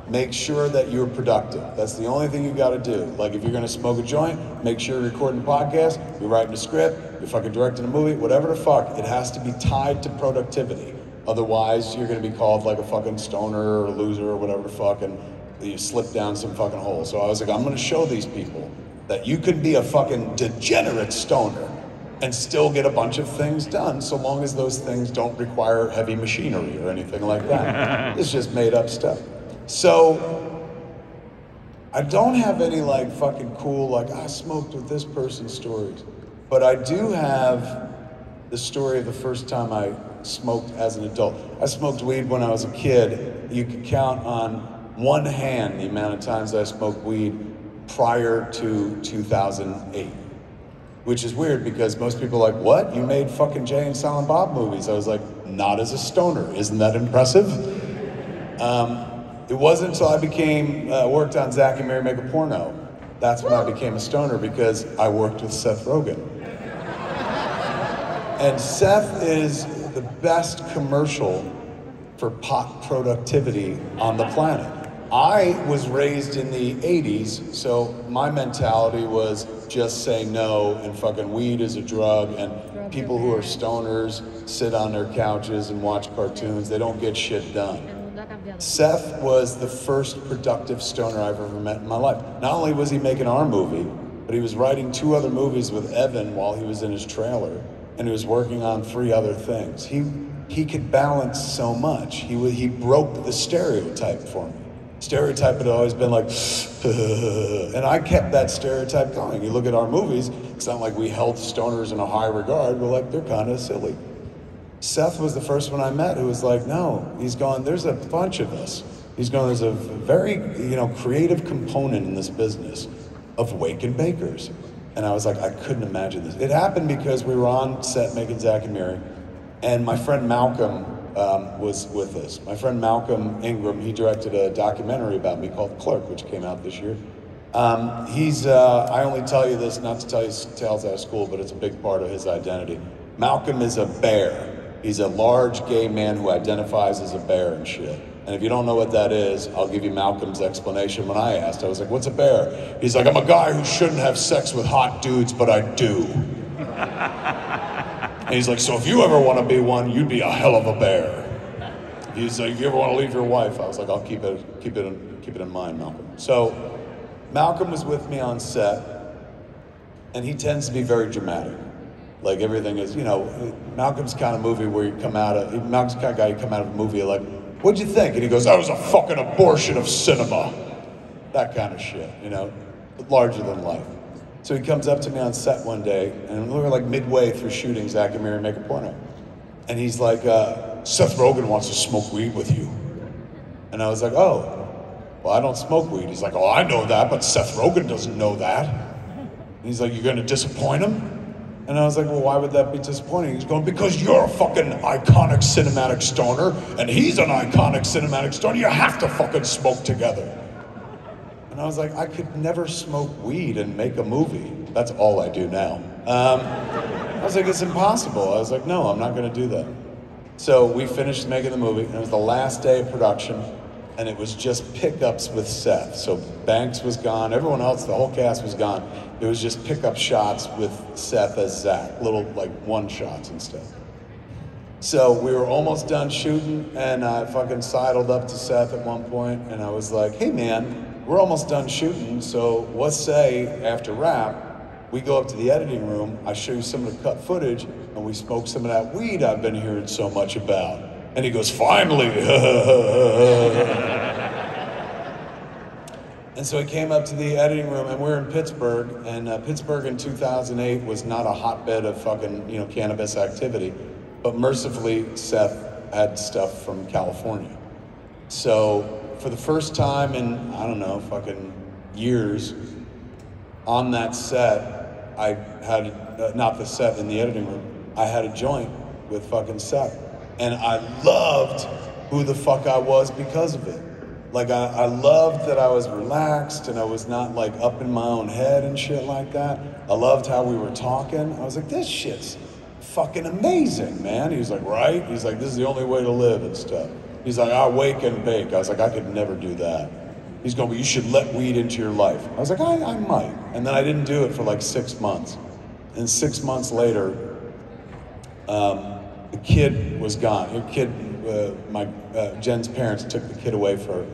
Speaker 2: make sure that you're productive. That's the only thing you gotta do. Like, if you're gonna smoke a joint, make sure you're recording a podcast, you're writing a script, you're fucking directing a movie, whatever the fuck, it has to be tied to productivity. Otherwise, you're gonna be called like a fucking stoner or a loser or whatever the fuck, and you slip down some fucking hole. So I was like, I'm gonna show these people that you can be a fucking degenerate stoner and still get a bunch of things done, so long as those things don't require heavy machinery or anything like that. It's just made up stuff. So I don't have any like fucking cool, like I smoked with this person stories, but I do have the story of the first time I smoked as an adult. I smoked weed when I was a kid. You could count on one hand the amount of times I smoked weed prior to 2008. Which is weird because most people are like, what? You made fucking Jay and Silent Bob movies. I was like, not as a stoner. Isn't that impressive? It wasn't until I worked on Zack and Mary Make a Porno. That's when I became a stoner, because I worked with Seth Rogen. And Seth is the best commercial for pot productivity on the planet. I was raised in the 80s, so my mentality was just say no, and fucking weed is a drug, and people who are stoners sit on their couches and watch cartoons. They don't get shit done. Seth was the first productive stoner I've ever met in my life. Not only was he making our movie, but he was writing 2 other movies with Evan while he was in his trailer, and he was working on 3 other things. He could balance so much. He broke the stereotype for me. Stereotype had always been like, and I kept that stereotype going. You look at our movies, it's not like we held stoners in a high regard. We're like, they're kind of silly. Seth was the first one I met who was like, no, he's gone, there's a bunch of us. He's gone, there's a very, creative component in this business of wake and bakers. And I was like, I couldn't imagine this. It happened because we were on set making Zack and Miri, and my friend Malcolm was with us. My friend Malcolm Ingram, he directed a documentary about me called Clerk, which came out this year. I only tell you this not to tell you tales out of school, but it's a big part of his identity. Malcolm is a bear. He's a large gay man who identifies as a bear and shit. And if you don't know what that is, I'll give you Malcolm's explanation. When I asked, I was like, what's a bear? He's like, I'm a guy who shouldn't have sex with hot dudes, but I do. And he's like, so if you ever want to be one, you'd be a hell of a bear. He's like, if you ever want to leave your wife, I was like, I'll keep it in mind, Malcolm. So Malcolm was with me on set, and he tends to be very dramatic. Like everything is, you know, Malcolm's kind of movie where Malcolm's kind of guy you come out of a movie, you're like, what'd you think? And he goes, that was a fucking abortion of cinema. That kind of shit, you know, larger than life. So he comes up to me on set one day, and we were like midway through shooting Zack and Mira Make a Porno. And he's like, Seth Rogen wants to smoke weed with you. And I was like, oh, well, I don't smoke weed. He's like, oh, I know that, but Seth Rogen doesn't know that. And he's like, you're gonna disappoint him? And I was like, well, why would that be disappointing? He's going, because you're a fucking iconic cinematic stoner, and he's an iconic cinematic stoner. You have to fucking smoke together. And I was like, I could never smoke weed and make a movie. That's all I do now. I was like, it's impossible. I was like, no, I'm not gonna do that. So we finished making the movie, and it was the last day of production, and it was just pickups with Seth. So Banks was gone, everyone else, the whole cast was gone. It was just pickup shots with Seth as Zack, little like one shots and stuff. So we were almost done shooting, and I fucking sidled up to Seth at one point, and I was like, hey man, we're almost done shooting, so let's say after wrap, we go up to the editing room, I show you some of the cut footage, and we smoke some of that weed I've been hearing so much about. And he goes, finally. And so he came up to the editing room, and we're in Pittsburgh, and Pittsburgh in 2008 was not a hotbed of fucking, you know, cannabis activity, but mercifully Seth had stuff from California. So for the first time in, I don't know, fucking years, on that set, I had, not the set, in the editing room, I had a joint with fucking Seth. And I loved who the fuck I was because of it. Like, I loved that I was relaxed and I was not like up in my own head and shit like that. I loved how we were talking. I was like, this shit's fucking amazing, man. He was like, right? He's like, this is the only way to live and stuff. He's like, I wake and bake. I was like, I could never do that. He's going, but you should let weed into your life. I was like, I might. And then I didn't do it for like 6 months. And 6 months later, the kid was gone. The kid, Jen's parents took the kid away for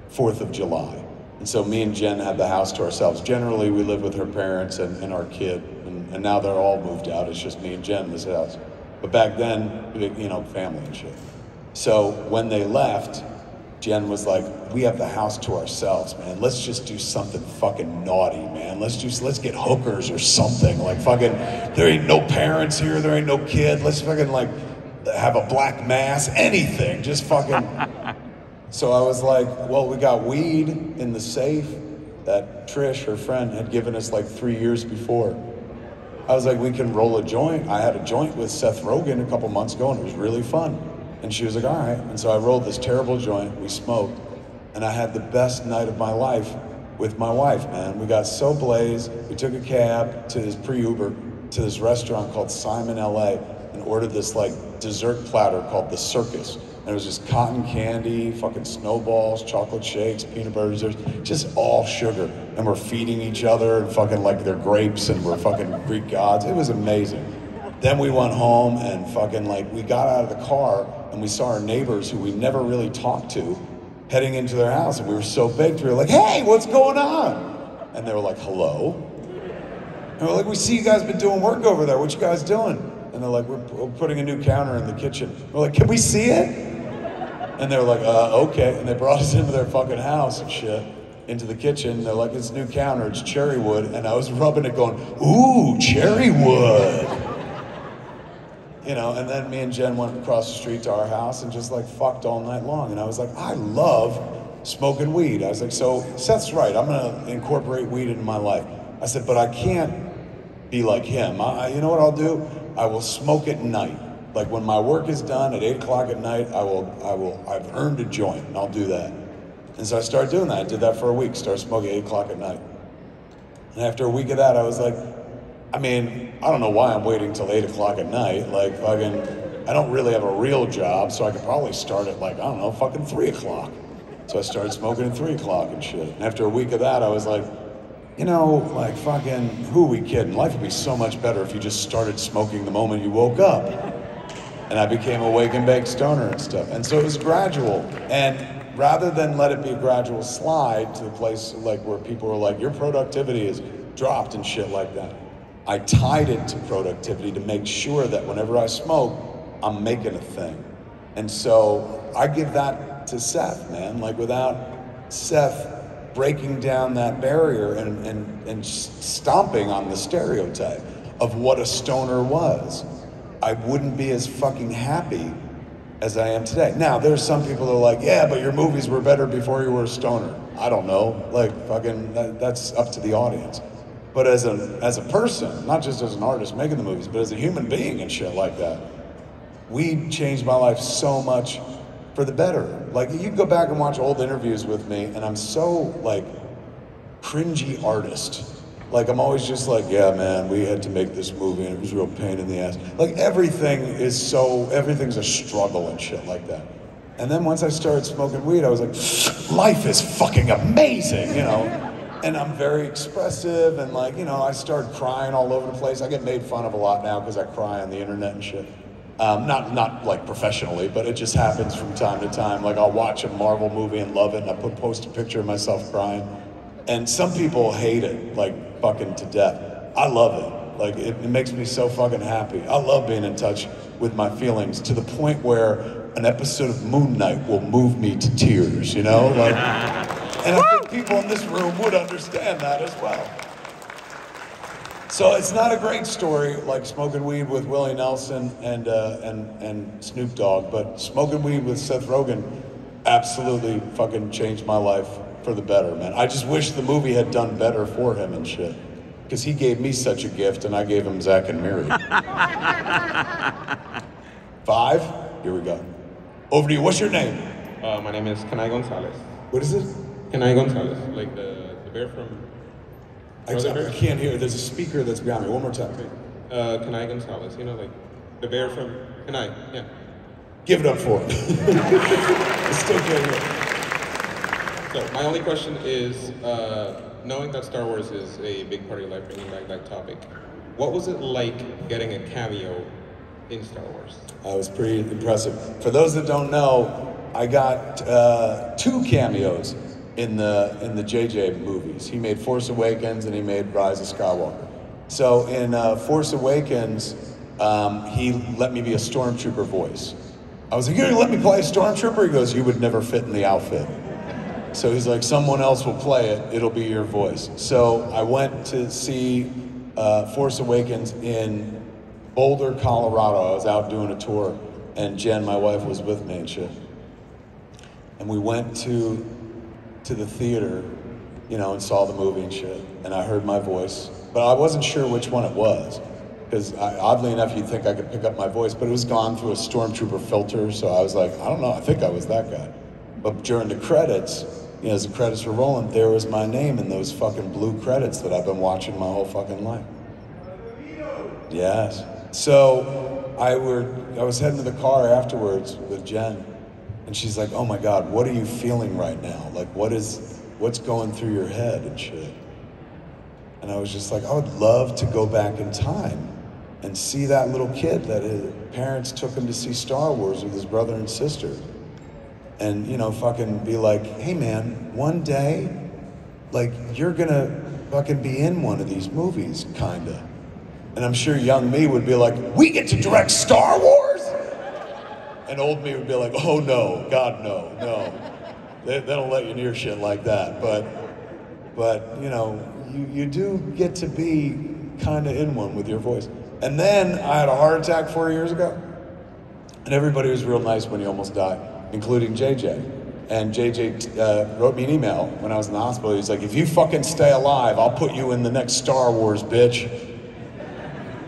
Speaker 2: 4th of July. And so me and Jen had the house to ourselves. Generally, we live with her parents and our kid. And now they're all moved out. It's just me and Jen in this house. But back then, you know, family and shit. So when they left, Jen was like, we have the house to ourselves, man. Let's just do something fucking naughty, man. Let's get hookers or something. Like fucking, there ain't no parents here, there ain't no kid. Let's fucking like have a black mass, anything, just fucking. So I was like, well, we got weed in the safe that Trish, her friend, had given us like 3 years before. I was like, we can roll a joint. I had a joint with Seth Rogen a couple months ago and it was really fun. And she was like, all right. And so I rolled this terrible joint, we smoked, and I had the best night of my life with my wife, man. We got so blazed, we took a cab to this pre-Uber to this restaurant called Simon LA and ordered this like dessert platter called The Circus. And it was just cotton candy, fucking snowballs, chocolate shakes, peanut butter desserts, just all sugar. And we're feeding each other and fucking like they're grapes and we're fucking Greek gods. It was amazing. Then we went home and fucking like, we got out of the car and we saw our neighbors who we never really talked to heading into their house. And we were so baked, we were like, hey, what's going on? And they were like, hello? And we're like, we see you guys been doing work over there. What you guys doing? And they're like, we're putting a new counter in the kitchen. We're like, can we see it? And they were like, okay. And they brought us into their fucking house and shit, into the kitchen. They're like, it's a new counter, it's cherry wood. And I was rubbing it going, ooh, cherry wood. You know, and then me and Jen went across the street to our house and just like fucked all night long. And I was like, I love smoking weed. I was like, so Seth's right, I'm gonna incorporate weed into my life. I said, but I can't be like him. You know what I'll do? I will smoke at night. Like when my work is done at 8 o'clock at night, I've earned a joint and I'll do that. And so I started doing that. I did that for a week, started smoking at 8 o'clock at night. And after a week of that, I was like, I mean, I don't know why I'm waiting till 8 o'clock at night. Like fucking, I don't really have a real job, so I could probably start at like, I don't know, fucking 3 o'clock. So I started smoking at 3 o'clock and shit. And after a week of that, I was like, you know, like fucking, who are we kidding? Life would be so much better if you just started smoking the moment you woke up. And I became a wake and bake stoner and stuff. And so it was gradual. And rather than let it be a gradual slide to the place like where people were like, your productivity is dropped and shit like that, I tied it to productivity to make sure that whenever I smoke, I'm making a thing. And so I give that to Seth, man. Like without Seth breaking down that barrier and stomping on the stereotype of what a stoner was, I wouldn't be as fucking happy as I am today. Now, there's some people that are like, yeah, but your movies were better before you were a stoner. I don't know, like fucking, that's up to the audience. But as a person, not just as an artist making the movies, but as a human being and shit like that, weed changed my life so much for the better. Like, you can go back and watch old interviews with me, and I'm so, like, cringy artist. Like, I'm always just like, yeah, man, we had to make this movie, and it was a real pain in the ass. Like, everything's a struggle and shit like that. And then once I started smoking weed, I was like, life is fucking amazing, you know? And I'm very expressive, and like, you know, I started crying all over the place. I get made fun of a lot now because I cry on the internet and shit. Not like professionally, but it just happens from time to time. Like I'll watch a Marvel movie and love it, and I post a picture of myself crying. And some people hate it, like fucking to death. I love it. Like it makes me so fucking happy. I love being in touch with my feelings to the point where an episode of Moon Knight will move me to tears, you know? Like, and I think people in this room would understand that as well. So it's not a great story like smoking weed with Willie Nelson and Snoop Dogg, but smoking weed with Seth Rogen absolutely fucking changed my life for the better, man. I just wish the movie had done better for him and shit, because he gave me such a gift and I gave him Zach and Miri. 5, here we go. Over to you, what's your name?
Speaker 12: My name is Kenai Gonzalez.
Speaker 2: What is it?
Speaker 12: Kenai Gonzalez, like the bear from...
Speaker 2: I can't hear. There's a speaker that's behind me. One more time.
Speaker 12: Kenai Gonzalez, you know, like the bear from Kenai, yeah.
Speaker 2: Give it up for him. I still can't hear.
Speaker 12: So my only question is, knowing that Star Wars is a big part of your life, bringing back that topic, what was it like getting a cameo in Star Wars?
Speaker 2: It was pretty impressive. For those that don't know, I got 2 cameos in the JJ movies. He made Force Awakens and he made Rise of Skywalker. So in Force Awakens, he let me be a stormtrooper voice. I was like, you're gonna let me play a stormtrooper? He goes, you would never fit in the outfit. So he's like, someone else will play it, it'll be your voice. So I went to see Force Awakens in Boulder, Colorado. I was out doing a tour, and Jen, my wife, was with me and shit. And we went to the theater, you know, and saw the movie and shit. And I heard my voice, but I wasn't sure which one it was, because oddly enough, you'd think I could pick up my voice, but it was gone through a stormtrooper filter. So I was like, I don't know, I think I was that guy. But during the credits, you know, as the credits were rolling, there was my name in those fucking blue credits that I've been watching my whole fucking life. Yes. So I was heading to the car afterwards with Jen, and she's like, oh my God, what are you feeling right now? Like, what's going through your head and shit? And I was just like, I would love to go back in time and see that little kid that his parents took him to see Star Wars with his brother and sister. And, you know, fucking be like, hey man, one day, like, you're gonna fucking be in one of these movies, kinda. And I'm sure young me would be like, we get to direct Star Wars? And old me would be like, oh no, God no. They don't let you near shit like that. But you know, you do get to be kind of in one with your voice. And then I had a heart attack 4 years ago, and everybody was real nice when he almost died, including JJ. And JJ wrote me an email when I was in the hospital. He's like, if you fucking stay alive, I'll put you in the next Star Wars, bitch.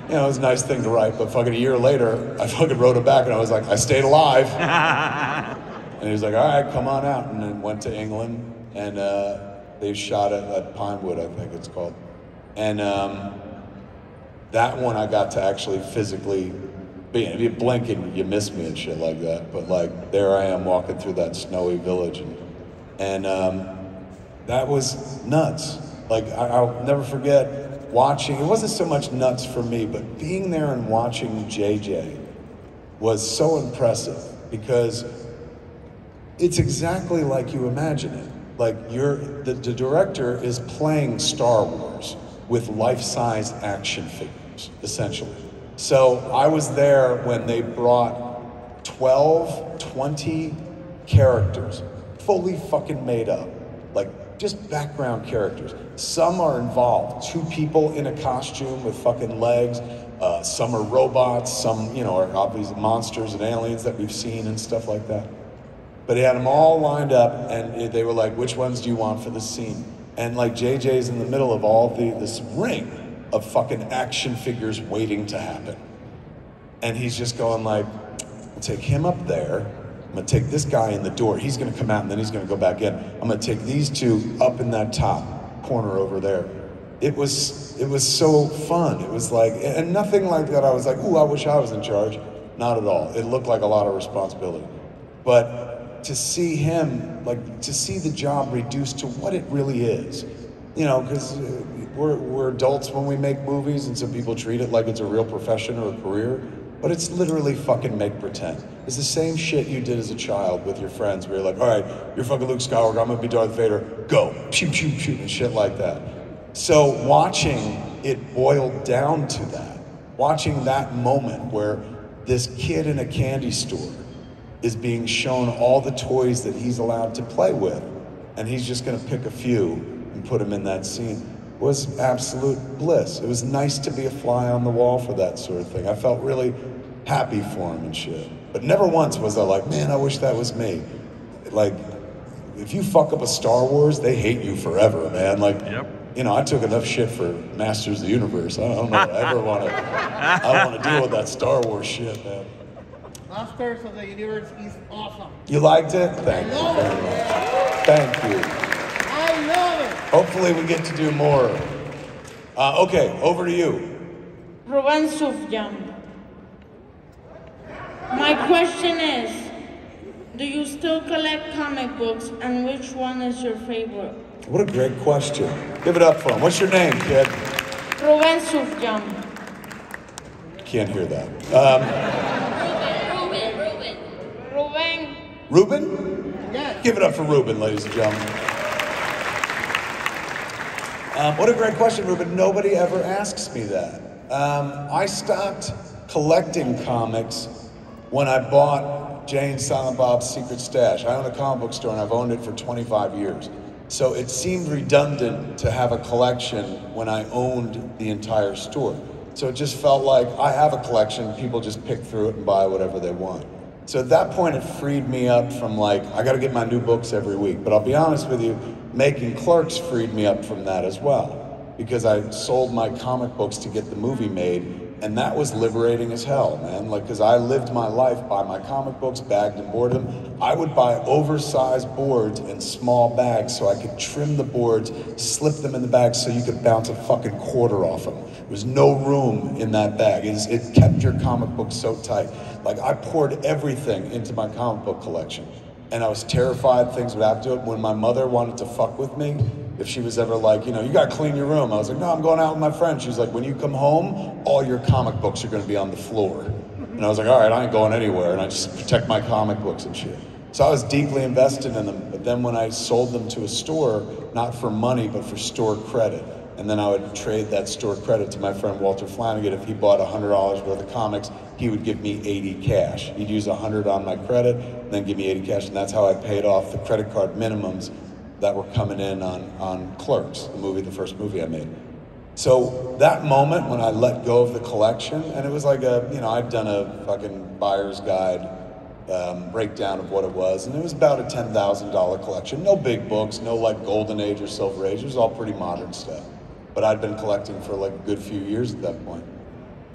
Speaker 2: You know, it was a nice thing to write, but fucking a year later, I fucking wrote it back and I was like, I stayed alive. And he was like, all right, come on out. And then went to England and they shot it at Pinewood, I think it's called. And that one I got to actually physically be in. If you blink and you miss me and shit like that. But like, there I am walking through that snowy village. And that was nuts. Like, I'll never forget watching, it wasn't so much nuts for me, but being there and watching JJ was so impressive because it's exactly like you imagine it. Like the director is playing Star Wars with life-size action figures, essentially. So I was there when they brought 12, 20 characters, fully fucking made up, like just background characters. Some are involved, 2 people in a costume with fucking legs. Some are robots, some, you know, are obviously monsters and aliens that we've seen and stuff like that. But he had them all lined up and they were like, which ones do you want for the scene? And like JJ's in the middle of all this ring of fucking action figures waiting to happen. And he's just going like, I'll take him up there. I'm gonna take this guy in the door. He's gonna come out and then he's gonna go back in. I'm gonna take these 2 up in that top corner over there. It was so fun. It was like, and nothing like that I was like, ooh, I wish I was in charge. Not at all. It looked like a lot of responsibility. But to see him, like to see the job reduced to what it really is, you know, because we're adults when we make movies and so people treat it like it's a real profession or a career, but it's literally fucking make pretend. It's the same shit you did as a child with your friends where you're like, all right, you're fucking Luke Skywalker, I'm gonna be Darth Vader, go, shoot, shoot, shoot, and shit like that. So watching it boil down to that, watching that moment where this kid in a candy store is being shown all the toys that he's allowed to play with, and he's just gonna pick a few and put them in that scene, was absolute bliss. It was nice to be a fly on the wall for that sort of thing. I felt really happy for him and shit. But never once was I like, man, I wish that was me. Like, if you fuck up a Star Wars, they hate you forever, man. Like, you know, I took enough shit for Masters of the Universe. I don't know if I ever I don't want to deal with that Star Wars shit, man.
Speaker 13: Masters of the Universe is awesome.
Speaker 2: You liked it? Thank you very much. Thank you.
Speaker 13: I love it.
Speaker 2: Hopefully we get to do more. Okay, over to you.
Speaker 14: Ruben Sufjan. My question is, do you still collect comic books and which one is your favorite?
Speaker 2: What a great question. Give it up for him. What's your name, kid?
Speaker 14: Ruben Sufjan.
Speaker 2: Can't hear that.
Speaker 14: Ruben.
Speaker 2: Ruben?
Speaker 13: Yes.
Speaker 2: Give it up for Ruben, ladies and gentlemen. What a great question, Ruben. Nobody ever asks me that. I stopped collecting comics when I bought Jay and Silent Bob's Secret Stash. I own a comic book store and I've owned it for 25 years. So it seemed redundant to have a collection when I owned the entire store. So it just felt like I have a collection, people just pick through it and buy whatever they want. So at that point it freed me up from like, I gotta get my new books every week. But I'll be honest with you, making Clerks freed me up from that as well. Because I sold my comic books to get the movie made, and that was liberating as hell, man. Like, cause I lived my life by my comic books, bagged and boarded them. I would buy oversized boards in small bags so I could trim the boards, slip them in the bags so you could bounce a fucking quarter off them. There was no room in that bag. It kept your comic book so tight. Like, I poured everything into my comic book collection. And I was terrified things would happen to it. When my mother wanted to fuck with me, if she was ever like, you know, you gotta clean your room. I was like, no, I'm going out with my friend. She's like, when you come home, all your comic books are gonna be on the floor. And I was like, all right, I ain't going anywhere. And I just protect my comic books and shit. So I was deeply invested in them. But then when I sold them to a store, not for money, but for store credit. And then I would trade that store credit to my friend Walter Flanagan. If he bought $100 worth of comics, he would give me 80 cash. He'd use 100 on my credit, and then give me 80 cash. And that's how I paid off the credit card minimums that were coming in on Clerks, the first movie I made. So that moment when I let go of the collection, and it was like I'd done a fucking buyer's guide breakdown of what it was, and it was about a $10,000 collection. No big books, no like Golden Age or Silver Age. It was all pretty modern stuff. But I'd been collecting for like a good few years at that point.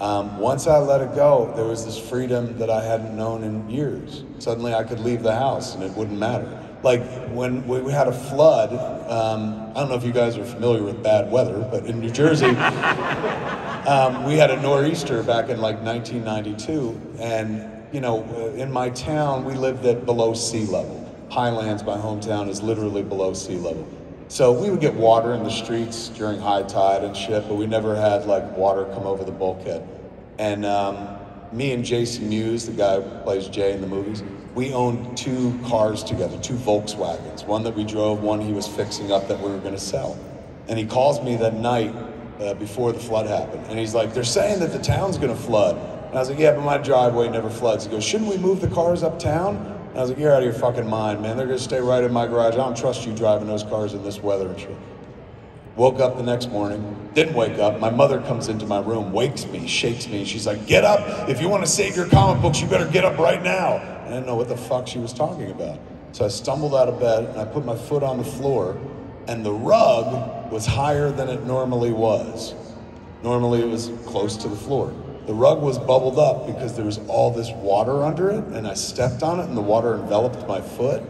Speaker 2: Once I let it go, there was this freedom that I hadn't known in years. Suddenly I could leave the house and it wouldn't matter. Like when we had a flood, I don't know if you guys are familiar with bad weather, but in New Jersey, we had a nor'easter back in like 1992, and you know, in my town, we lived at below sea level. Highlands, my hometown, is literally below sea level. So we would get water in the streets during high tide and shit, but we never had like water come over the bulkhead. And me and Jason Mewes, the guy who plays Jay in the movies, we owned 2 cars together, 2 Volkswagens. One that we drove, one he was fixing up that we were gonna sell. And he calls me that night before the flood happened. And he's like, they're saying that the town's gonna flood. And I was like, yeah, but my driveway never floods. He goes, shouldn't we move the cars uptown? And I was like, you're out of your fucking mind, man. They're gonna stay right in my garage. I don't trust you driving those cars in this weather and shit. Woke up the next morning, didn't wake up. My mother comes into my room, wakes me, shakes me. She's like, get up. If you want to save your comic books, you better get up right now. And I didn't know what the fuck she was talking about. So I stumbled out of bed and I put my foot on the floor, and the rug was higher than it normally was. Normally it was close to the floor. The rug was bubbled up because there was all this water under it, and I stepped on it and the water enveloped my foot.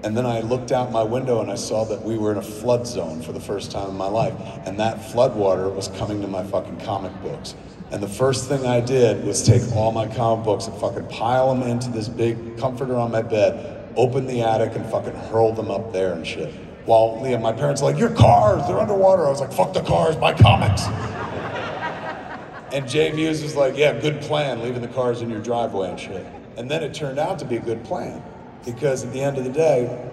Speaker 2: And then I looked out my window and I saw that we were in a flood zone for the first time in my life. And that flood water was coming to my fucking comic books. And the first thing I did was take all my comic books and fucking pile them into this big comforter on my bed, open the attic and fucking hurl them up there and shit. While my parents were like, your cars, they're underwater. I was like, fuck the cars, buy comics. And Jay Mewes was like, yeah, good plan, leaving the cars in your driveway and shit. And then it turned out to be a good plan. Because at the end of the day,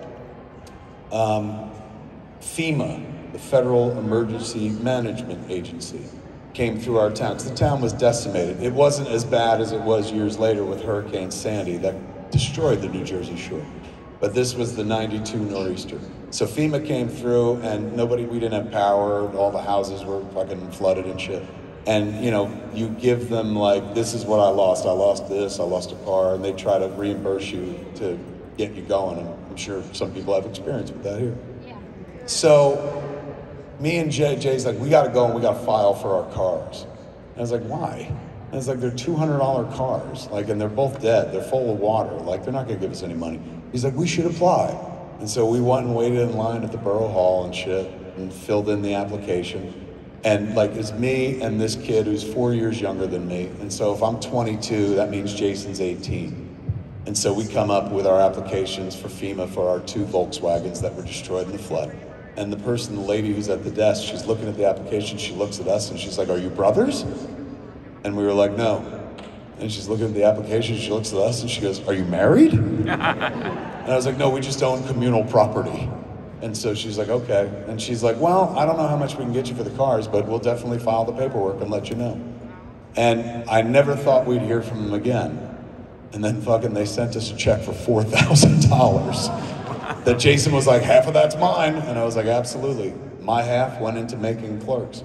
Speaker 2: FEMA, the Federal Emergency Management Agency, came through our town, because the town was decimated. It wasn't as bad as it was years later with Hurricane Sandy that destroyed the New Jersey shore. But this was the 92 nor'easter. So FEMA came through and we didn't have power, all the houses were fucking flooded and shit. And you know, you give them like, this is what I lost this, I lost a car, and they try to reimburse you to get you going. And I'm sure some people have experience with that here. Yeah. So me and Jay's like, we gotta go and we gotta file for our cars. And I was like, why? And it's like, they're $200 cars, like, and they're both dead, they're full of water, like, they're not gonna give us any money. He's like, we should apply. And so we went and waited in line at the borough hall and shit, and filled in the application. And like, it's me and this kid who's 4 years younger than me. And so if I'm 22, that means Jason's 18. And so we come up with our applications for FEMA for our 2 Volkswagens that were destroyed in the flood. And the lady who's at the desk, she's looking at the application, she looks at us and she's like, are you brothers? And we were like, no. And she's looking at the application, she looks at us and she goes, are you married? And I was like, no, we just own communal property. And so she's like, okay. And she's like, well, I don't know how much we can get you for the cars, but we'll definitely file the paperwork and let you know. And I never thought we'd hear from them again. And then fucking they sent us a check for $4,000 that Jason was like, half of that's mine. And I was like, absolutely. My half went into making Clerks.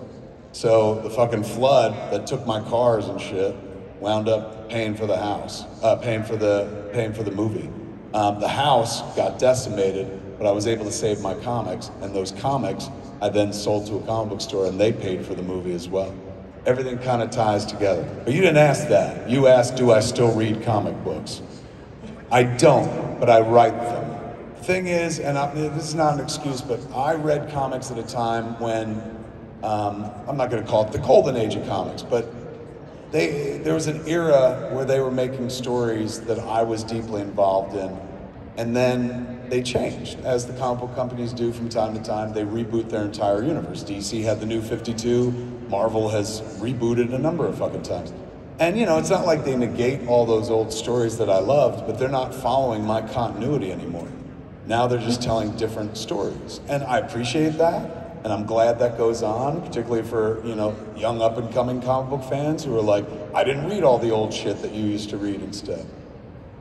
Speaker 2: So the fucking flood that took my cars and shit wound up paying for the house, paying for the movie. The house got decimated, but I was able to save my comics, and those comics I then sold to a comic book store, and they paid for the movie as well. Everything kind of ties together. But you didn't ask that. You asked, do I still read comic books? I don't, but I write them. Thing is, and this is not an excuse, but I read comics at a time when, I'm not gonna call it the golden age of comics, but there was an era where they were making stories that I was deeply involved in, and then they changed, as the comic book companies do from time to time. They reboot their entire universe. DC had the New 52, Marvel has rebooted a number of fucking times. And you know, it's not like they negate all those old stories that I loved, but they're not following my continuity anymore. Now they're just telling different stories. And I appreciate that, and I'm glad that goes on, particularly for, you know, young up and coming comic book fans who are like, I didn't read all the old shit that you used to read instead.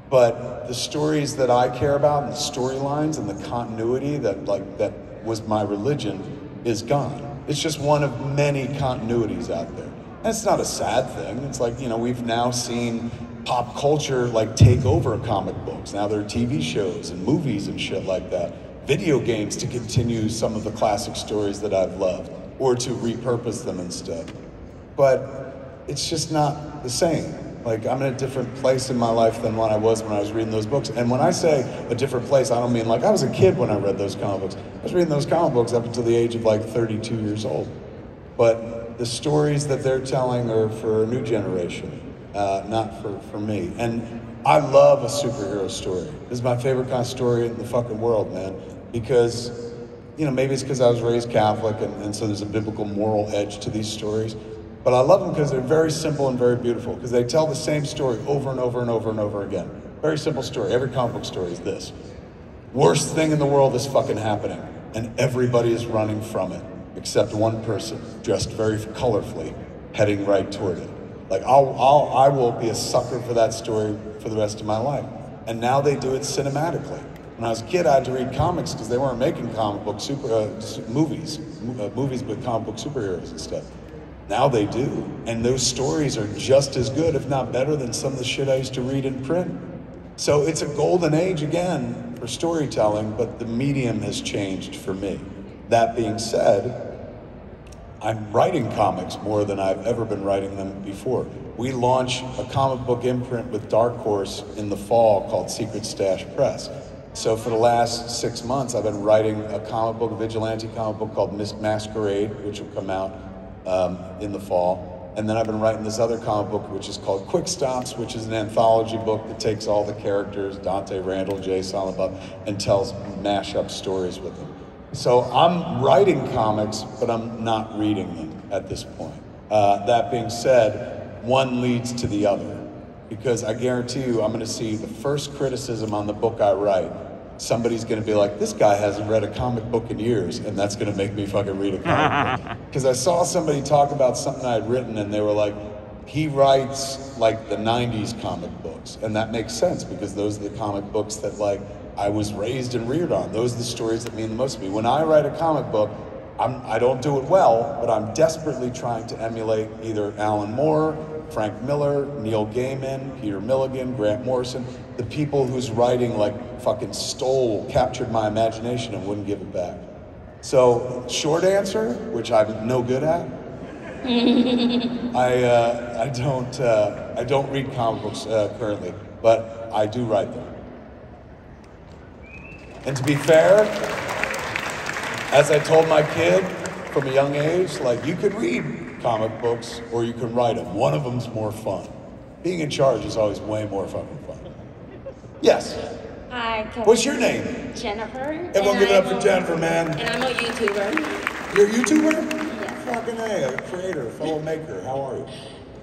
Speaker 2: But the stories that I care about, and the storylines and the continuity that was my religion is gone. It's just one of many continuities out there. And it's not a sad thing. It's like, you know, we've now seen pop culture like take over comic books. Now there are TV shows and movies and shit like that. Video games to continue some of the classic stories that I've loved, or to repurpose them instead. But it's just not the same. Like, I'm in a different place in my life than when I was reading those books. And when I say a different place, I don't mean like I was a kid when I read those comic books. I was reading those comic books up until the age of like 32 years old. But the stories that they're telling are for a new generation, not for me. And I love a superhero story. This is my favorite kind of story in the fucking world, man. Because, you know, maybe it's because I was raised Catholic and so there's a biblical moral edge to these stories. But I love them because they're very simple and very beautiful, because they tell the same story over and over and over and over again. Very simple story. Every comic book story is this. Worst thing in the world is fucking happening, and everybody is running from it, except one person, dressed very colorfully, heading right toward it. Like, I will be a sucker for that story for the rest of my life. And now they do it cinematically. When I was a kid, I had to read comics because they weren't making comic book movies with comic book superheroes and stuff. Now they do, and those stories are just as good, if not better, than some of the shit I used to read in print. So it's a golden age again for storytelling, but the medium has changed for me. That being said, I'm writing comics more than I've ever been writing them before. We launch a comic book imprint with Dark Horse in the fall called Secret Stash Press. So for the last 6 months, I've been writing a comic book, a vigilante comic book called Masquerade, which will come out in the fall. And then I've been writing this other comic book, which is called Quick Stops, which is an anthology book that takes all the characters, Dante, Randall, Jay, Silent Bob, and tells mash-up stories with them. So I'm writing comics, but I'm not reading them at this point. That being said, one leads to the other, because I guarantee you I'm gonna see the first criticism on the book I write. Somebody's gonna be like, this guy hasn't read a comic book in years, and that's gonna make me fucking read a comic book. Because I saw somebody talk about something I had written, and they were like, he writes like the 90s comic books. And that makes sense, because those are the comic books that like I was raised and reared on. Those are the stories that mean the most to me. When I write a comic book, I don't do it well, but I'm desperately trying to emulate either Alan Moore, Frank Miller, Neil Gaiman, Peter Milligan, Grant Morrison, the people whose writing like fucking captured my imagination and wouldn't give it back. So, short answer, which I'm no good at, I don't read comic books currently, but I do write them. And to be fair, as I told my kid from a young age, like, you can read comic books or you can write them. One of them's more fun. Being in charge is always way more fucking fun. Yes.
Speaker 15: Hi,
Speaker 2: what's your name?
Speaker 15: Jennifer.
Speaker 2: Everyone give it up for Jennifer, man.
Speaker 15: And I'm a YouTuber.
Speaker 2: You're a YouTuber? Yes. Fucking A, a creator, a fellow maker. How are you?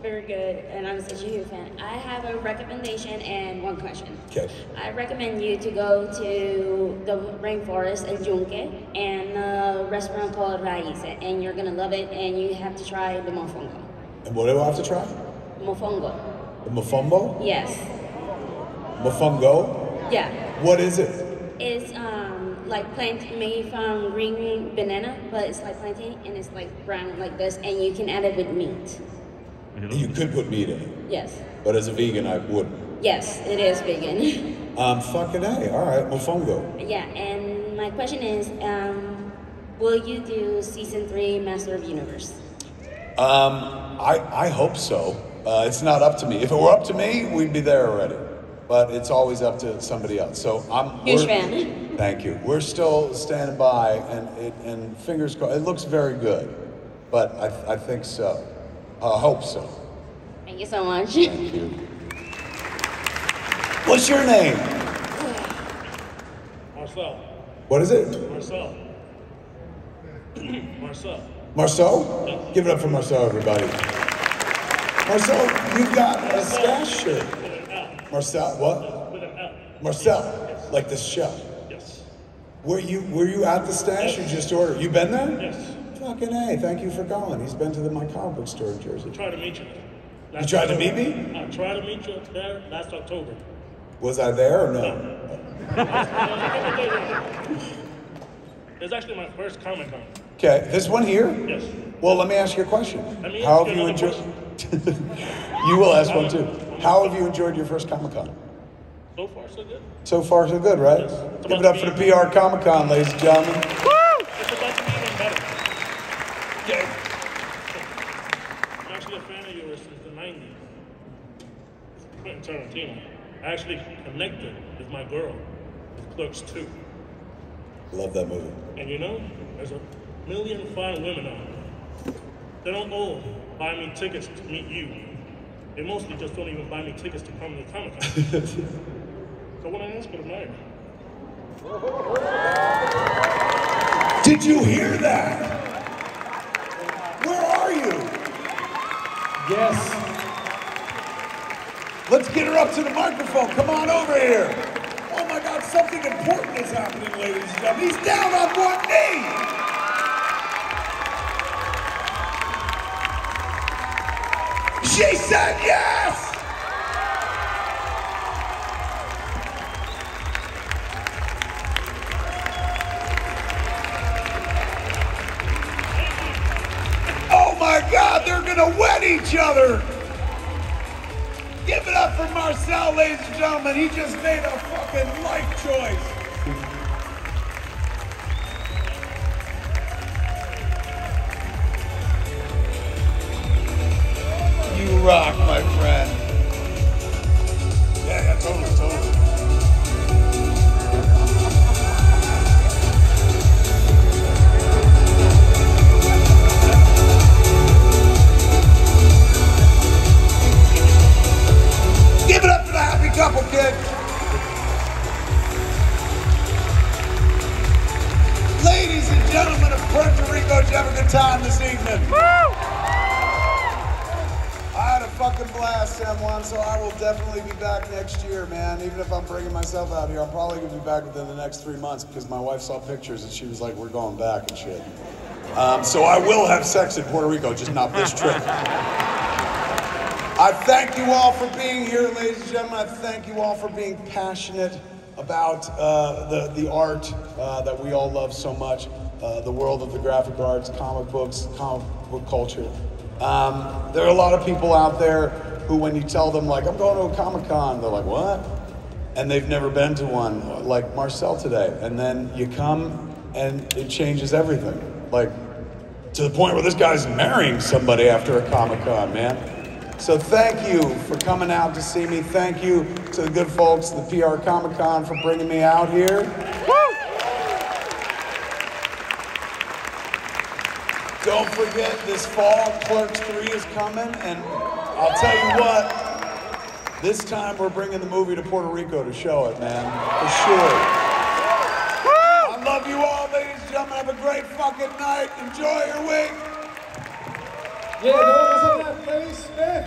Speaker 15: Very good, and I'm such a huge fan. I have a recommendation and one question.
Speaker 2: Okay.
Speaker 15: I recommend you to go to the rainforest in Yunque and a restaurant called Raíz, and you're gonna love it, and you have to try the mofongo.
Speaker 2: And what do I have to try?
Speaker 15: Mofongo.
Speaker 2: The mofombo?
Speaker 15: Yes.
Speaker 2: Mofongo?
Speaker 15: Yeah.
Speaker 2: What is it?
Speaker 15: It's like plantain made from green banana, but it's like plantain, and it's like brown like this, and you can add it with meat.
Speaker 2: You could put meat in it.
Speaker 15: Yes.
Speaker 2: But as a vegan, I wouldn't.
Speaker 15: Yes, it is vegan.
Speaker 2: Fucking A. All right, mofongo.
Speaker 15: Yeah, and my question is, will you do season 3 Master of Universe?
Speaker 2: I hope so. It's not up to me. If it were up to me, we'd be there already. But it's always up to somebody else. So
Speaker 15: Huge fan.
Speaker 2: Thank you. We're still standing by, and fingers crossed. It looks very good, but I think so. I hope so.
Speaker 15: Thank you so much.
Speaker 2: Thank you. What's your name?
Speaker 8: Marcel.
Speaker 2: What is it?
Speaker 8: Marcel. Marcel.
Speaker 2: Marcel?
Speaker 8: Yeah.
Speaker 2: Give it up for Marcel, everybody. Marcel, you've got a stash shirt. Marcel, what?
Speaker 8: With an L.
Speaker 2: Marcel, like this show.
Speaker 8: Yes.
Speaker 2: Were you at the stash or just ordered? You been there?
Speaker 8: Yes.
Speaker 2: Fucking A, thank you for calling. He's been to my comic book store in Jersey.
Speaker 8: I tried to meet you.
Speaker 2: You tried to meet me?
Speaker 8: I tried to meet you there last October.
Speaker 2: Was I there or no?
Speaker 8: It's actually my first Comic Con.
Speaker 2: Okay, this one here?
Speaker 8: Yes.
Speaker 2: Well, let me ask you a question.
Speaker 8: How
Speaker 2: have you enjoyed? You will ask one too. How have you enjoyed your first Comic Con?
Speaker 8: So far, so good.
Speaker 2: So far, so good, right?
Speaker 8: Yes.
Speaker 2: Give it up for the PR Comic Con, ladies and gentlemen.
Speaker 8: It's about to be even better.
Speaker 2: Yeah.
Speaker 8: I'm actually a fan of yours.
Speaker 16: since the 90s. Quentin Tarantino. I actually connected with my girl with Clerks 2.
Speaker 2: Love that movie.
Speaker 16: And you know, there's a million fine women out there. They don't all buy me tickets to meet you. They mostly just don't even buy me tickets to come to the Comic Con. So when I ask her to marry me.
Speaker 2: Did you hear that? Where are you?
Speaker 1: Yes.
Speaker 2: Let's get her up to the microphone. Come on over here. Oh my God, something important is happening, ladies and gentlemen. He's down on one knee. She said yes. Oh my God, they're gonna wed each other. Give it up for Marcel, ladies and gentlemen. He just made a fucking life choice. You rock, my friend. Yeah, totally. Give it up for the happy couple, kid. Ladies and gentlemen of Puerto Rico, did you have a good time this evening? Woo! I had a fucking blast, San Juan, so I will definitely be back next year, man. Even if I'm bringing myself out here, I'm probably gonna be back within the next 3 months because my wife saw pictures and she was like, we're going back and shit. So I will have sex in Puerto Rico, just not this trip. I thank you all for being here, ladies and gentlemen. I thank you all for being passionate about the art that we all love so much, the world of the graphic arts, comic books, comic book culture. There are a lot of people out there who, when you tell them, like, I'm going to a Comic Con, they're like, what? And they've never been to one, like Marcel today. And then you come and it changes everything. Like, to the point where this guy's marrying somebody after a Comic Con, man. So thank you for coming out to see me. Thank you to the good folks at the PR Comic Con for bringing me out here. Woo! Don't forget, this fall, Clerks 3 is coming, and I'll tell you what, this time we're bringing the movie to Puerto Rico to show it, man, for sure. I love you all, ladies and gentlemen. Have a great fucking night. Enjoy your week.
Speaker 1: Yeah, no, vamos a hablar, Kevin Smith.